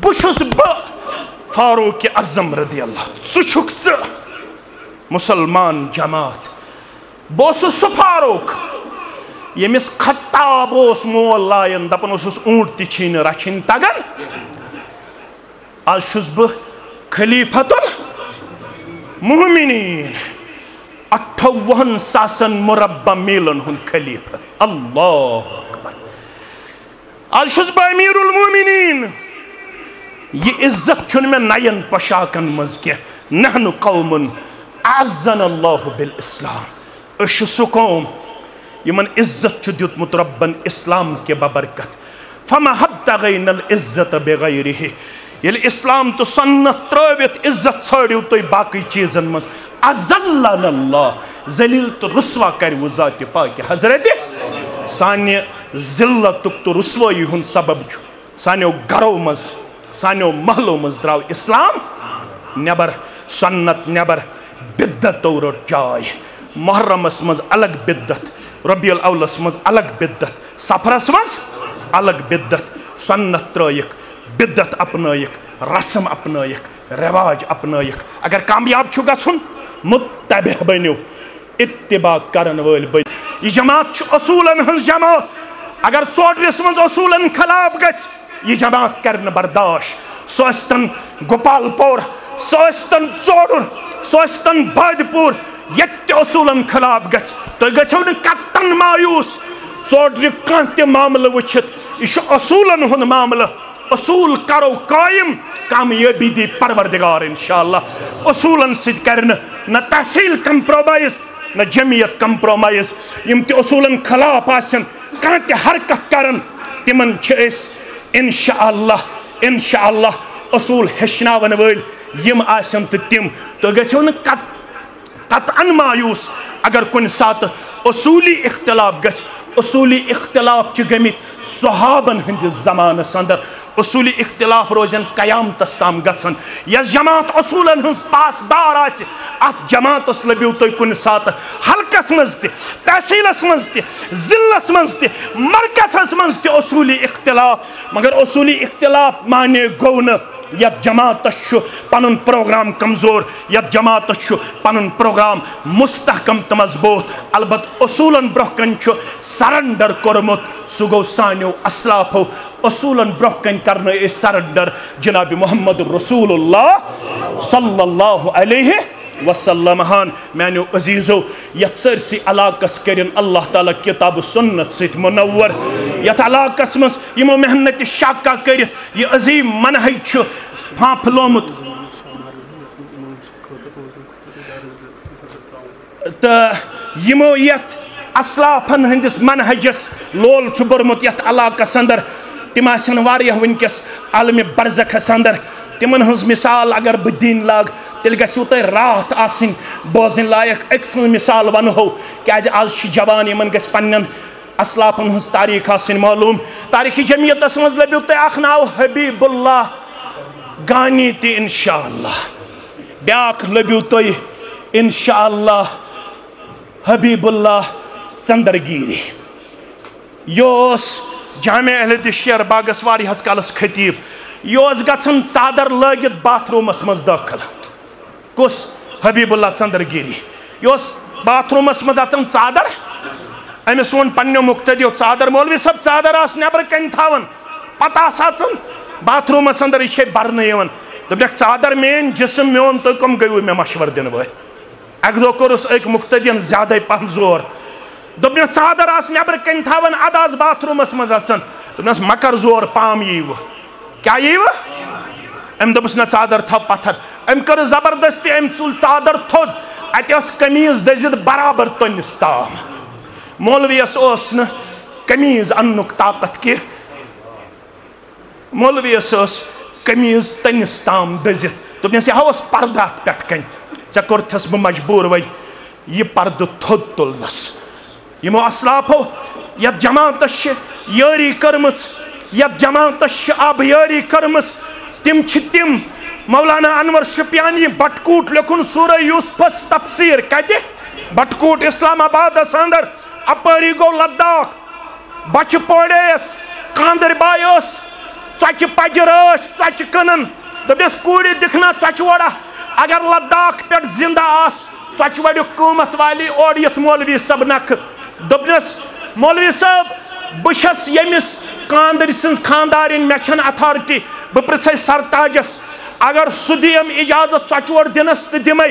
بہٕ چھُس فاروق اعظم رضی اللہ ژٕ چھُکھ ژٕ مسلمان جماعت بہٕ اوسُس سُہ فاروق ییٚمِس خطاب اوس مول لایان دپان اوسُس اونٹ تہِ چھی نہٕ رچھِنۍ تگان آز چھُس بہٕ خلیفۃ المؤمنین 58,000 مربع میلن ہُنٛد خلیفہ اللہ اکبر آز چھُس بہٕ امیر المؤمنین یہ عزت چھُنہٕ مےٚ نین پوشاکن منٛز کینٛہہ نحن قوم اعزنا اللہ بالاسلام أسۍ چھِ سُہ قوم یمن عزت چھُ دیُتمُت رۄبن اسلام کہِ ببرکت فما ابتغینا العزت بغیرہ ییٚلہِ اسلام تہٕ سنت ترٲوِتھ عزت ژھٲنٛڈِو تُہۍ باقٕے چیٖزن منٛز اذلنا اللہ ذلیل تہٕ رسوا کرِ وٕ ذاتِ پاکہِ حضرت سانہِ ذلتُک تہٕ رسوٲیی ہُنٛد سبب چھُ سانیو گرو منٛز سانیو محلو منٛز درٛاو اسلام نٮ۪بر سنت نٮ۪بر بدتو رٔٹ جاے محرمس منٛز الگ بدت ربیع الاولس منٛز الگ بدت سفرس منٛز الگ بدت سنت ترٲیِکھ بدت اپنٲیِکھ رسم اپنٲیِکھ رواج اپنٲیِکھ اگر کامیاب چھُ گژھُن متبع بٔنِو اتباع کرن وٲلۍ بٔنِو یہ جماعت چھُ اصوٗلن ہٕنٛز جماعت اگر ژوٹرِس منٛز اصوٗلن خلاف گژھِ یہ جماعت کر نہٕ برداشت سُہ ٲسۍتن گوپال پور سُہ ٲسۍتن ژوڈُر سُہ ٲسۍتن بادِ پوٗر ییٚتہِ تہِ اصوٗلن خلاف گژھِ تُہۍ گٔژھِو نہٕ کتن مایوٗس ژوڈرِ کانٛہہ تہِ معاملہٕ وٕچھِتھ یہ چھُ اصوٗلن ہُنٛد معاملہٕ اصوٗل کرو قٲیِم کامیٲبی دی پروردگار انشاءاللہ اصوٗلن سۭتۍ کرِ نہ تحصیل کمپرومائز نہ جمعیت کمپرومائز یم تہِ اصوٗلن خلاف آسن کانٛہہ تہِ حرکت کرن تمن چھِ أسۍ انشاءاللہ اصوٗل ہیٚچھناون وٲلۍ یم آسن تہٕ تِم تُہۍ گٔژھِو نہٕ قطعاً مایوٗس اگر کُنہِ ساتہٕ اصوٗلی اختلاف گژھِ اصوٗلی اختلاف چھِ گٔمٕتۍ صحابن ہٕنٛدِس زمانس اندر اصوٗلی اختلاف روزن قیامتس تام گژھن یۄس جماعت اصوٗلن ہٕنٛز پاسدار آسہِ اتھ جماعتس لبِو تُہۍ کُنہِ ساتہٕ حلقس منٛز تہِ تحصیلس منٛز تہِ ضلعس منٛز تہِ مرکزس منٛز تہِ اصوٗلی اختلاف مگر اصوٗلی اختلاف مانے گوٚو نہٕ یتھ جماعتس چھُ پنُن پروگرام کمزور یتھ جماعتس چھُ پنُن پروگرام مستحکم تہٕ مضبوٗط البتہ اصوٗلن برونٛہہ کنہِ چھُ سرنڈر کوٚرمُت سُہ گوٚو سانیو اسلافو اصوٗلن برونٛہہ کنہِ کرنٲے أسۍ سرنڈر جناب محمد رسول اللہ صلی اللہ علیہ وسلم ہان میانیو عزیزو یتھ سٲرسٕے علاقس کٔرِن اللہ تعالیٰ کتاب سنت سۭتۍ منور یتھ علاقس منٛز یمو محنت شاکہ کٔرِتھ یہ عظیٖم منہج چھُ پھانٛپھلومُت تہٕ یمو یتھ اسلافن ہٕنٛدِس منہجس لول چھُ بوٚرمُت یتھ علاقس اندر تِم آسن واریاہ وٕنکٮ۪س عالمِ برزخس اندر تمن ہٕنٛز مثال اگر بہٕ دِنۍ لاگہٕ تیٚلہِ گژھِوٕ تۄہہِ راتھ آسٕنۍ بوزٕنۍ لایق أکۍ سٕنٛز مثال ونہو کیٛازِ آز چھِ جوان یمن گژھِ پننٮ۪ن اسلافن ہٕنٛز تاریٖخ آسٕنۍ معلوٗم تاریٖخی جمعیتس منٛز لبِو تۄہہِ اکھ ناو حبیب اللہ گانی تہِ انشاءاللہ بیٛاکھ لبِو تۄہہِ انشاءاللہ حبیب اللہ ژندرگیری یہِ اوس جامع اہل حدیث شیر باغس واریاہس کالس خطیب یہ اوس گژھان ژادر لٲگِتھ باتھ روٗمس منٛز دٲخل کُس حبیب اللہ ژندرگیری یہ اوس باتھ روٗمس منٛز اژان ژادر أمِس ووٚن پننیو مُقتدیو ژادر مولوی صٲب ژادر آس نٮ۪برٕ کنہِ تھاوان پتہٕ آس اژان باتھ روٗمس اندر یہِ چھے برنہٕ یِوان دوٚپنکھ ژادر میٲنۍ جسم میون تُہۍ کٕم گٔیوٕ مےٚ مشور دِنہٕ وٲلۍ اکہِ دۄہ کوٚرُس أکۍ مُقتدین زیادَے پہن زور دوٚپنس ژادر آس نٮ۪برٕ کنہِ تھاوان ادٕ آس باتھ روٗمس منٛز اژان دوٚپنس مکر زور پام ییٖوٕ کیٛاہ ییٖوٕ أمۍ دوٚپُس نہ ژادر تھاو پتھر أمۍ کٔر زبردستی أمۍ ژُل ژادر تھوٚد اَتہِ ٲس قمیٖض دٔزِتھ برابر تٔنِس تام مولوِیس اوس نہٕ قمیٖض اننُک طاقت کینٛہہ مولوِیس ٲس قمیٖض تٔنِس تام دٔزِتھ دوٚپنس یہِ ہا اوس پردٕ اتھ پٮ۪ٹھ کنہِ ژےٚ کوٚرتھس بہٕ مجبوٗر وۄنۍ یہِ پردٕ تھوٚد تُلنس یمو اسلافو یتھ جماعتس چھِ یٲری کٔرمٕژ یتھ جماعتس چھِ آبیٲری کٔرمٕژ تِم چھِ تِم مولانا انور شُپیانی بٹکوٗٹ لیکھُن سورہ یوٗسفس تفسیٖر کتہِ بٹکوٹ اسلام آباد اندر اپری گو لداخ بچ پوڑیس خاندر بایوس ژچہ پجہ رٲچھ ژچہ کنن دپس کوڑی دکھنا ژچہ وڑا اگر لداخ پہ زندہ آس ژچہ وڑی قومت والی اور یت مولوی صاحب نکھ دپنس مولوی صاحب بشس یمس خاندر سنز خاندارین مے چھن اتھارٹی بہ پرژھے سرتاجس اگر سہ دیم اجازت ژچہ وڑ دنس تو دمے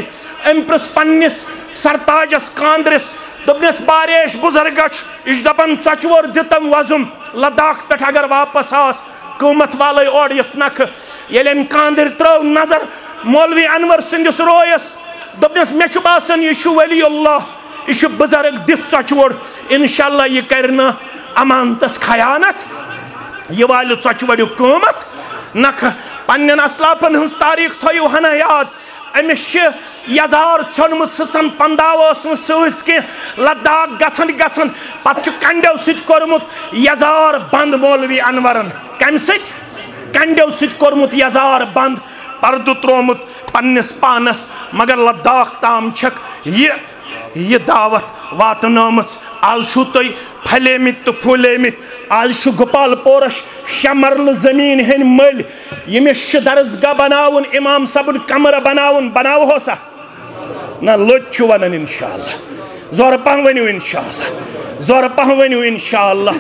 ام پرژھ پننس سرتاجس خاندرس دپنس باریش بزرگچ یہ دپان ژچہ وڑ دتم وزم لداخ پہ اگر واپس آس قومت والے اور یت نکھ یل ام خاندر ترو نظر مولوی انور سندس رویس دپنس مے چھ باسان یہ ولی اللہ یہ بزرگ دت ژچہ وڑ انشاءاللہ یہ کرنا امانتس خیانت یہ والہ ژچہ وڑ قومت نکھ پنن اسلافن ہنز تاریخ تھو ہنا یاد امس یزار ژھنمت سٕژن پنداو ٲسمٕژ کی لداخ گژھن گژھن پتہ کنڈو سۭتۍ کوٚرمُت یزار بند مولوی انورن کمہِ سۭتۍ کنڈو سۭتۍ کوٚرمُت یزار بند پردٕ ترومُت پننس پانس مگر لداخ تام چھکھ یہ دعوت واتنٲمٕژ آز چھُو تُہۍ پھلیمٕتۍ تہٕ پھوٗلیمٕتۍ آز چھُ گوپال پورش 6 مرلہٕ زٔمیٖن ہٕنٛدۍ مٔلۍ ییٚمِس چھُ درسگاہ بناوُن امام صٲبُن کمرٕ بناوُن بناوہو سا نہ لوٚت چھُ ونان انشاءاللہ زورٕ پہم ؤنِو انشاءاللہ زورٕ پہم ؤنِو انشاءاللہ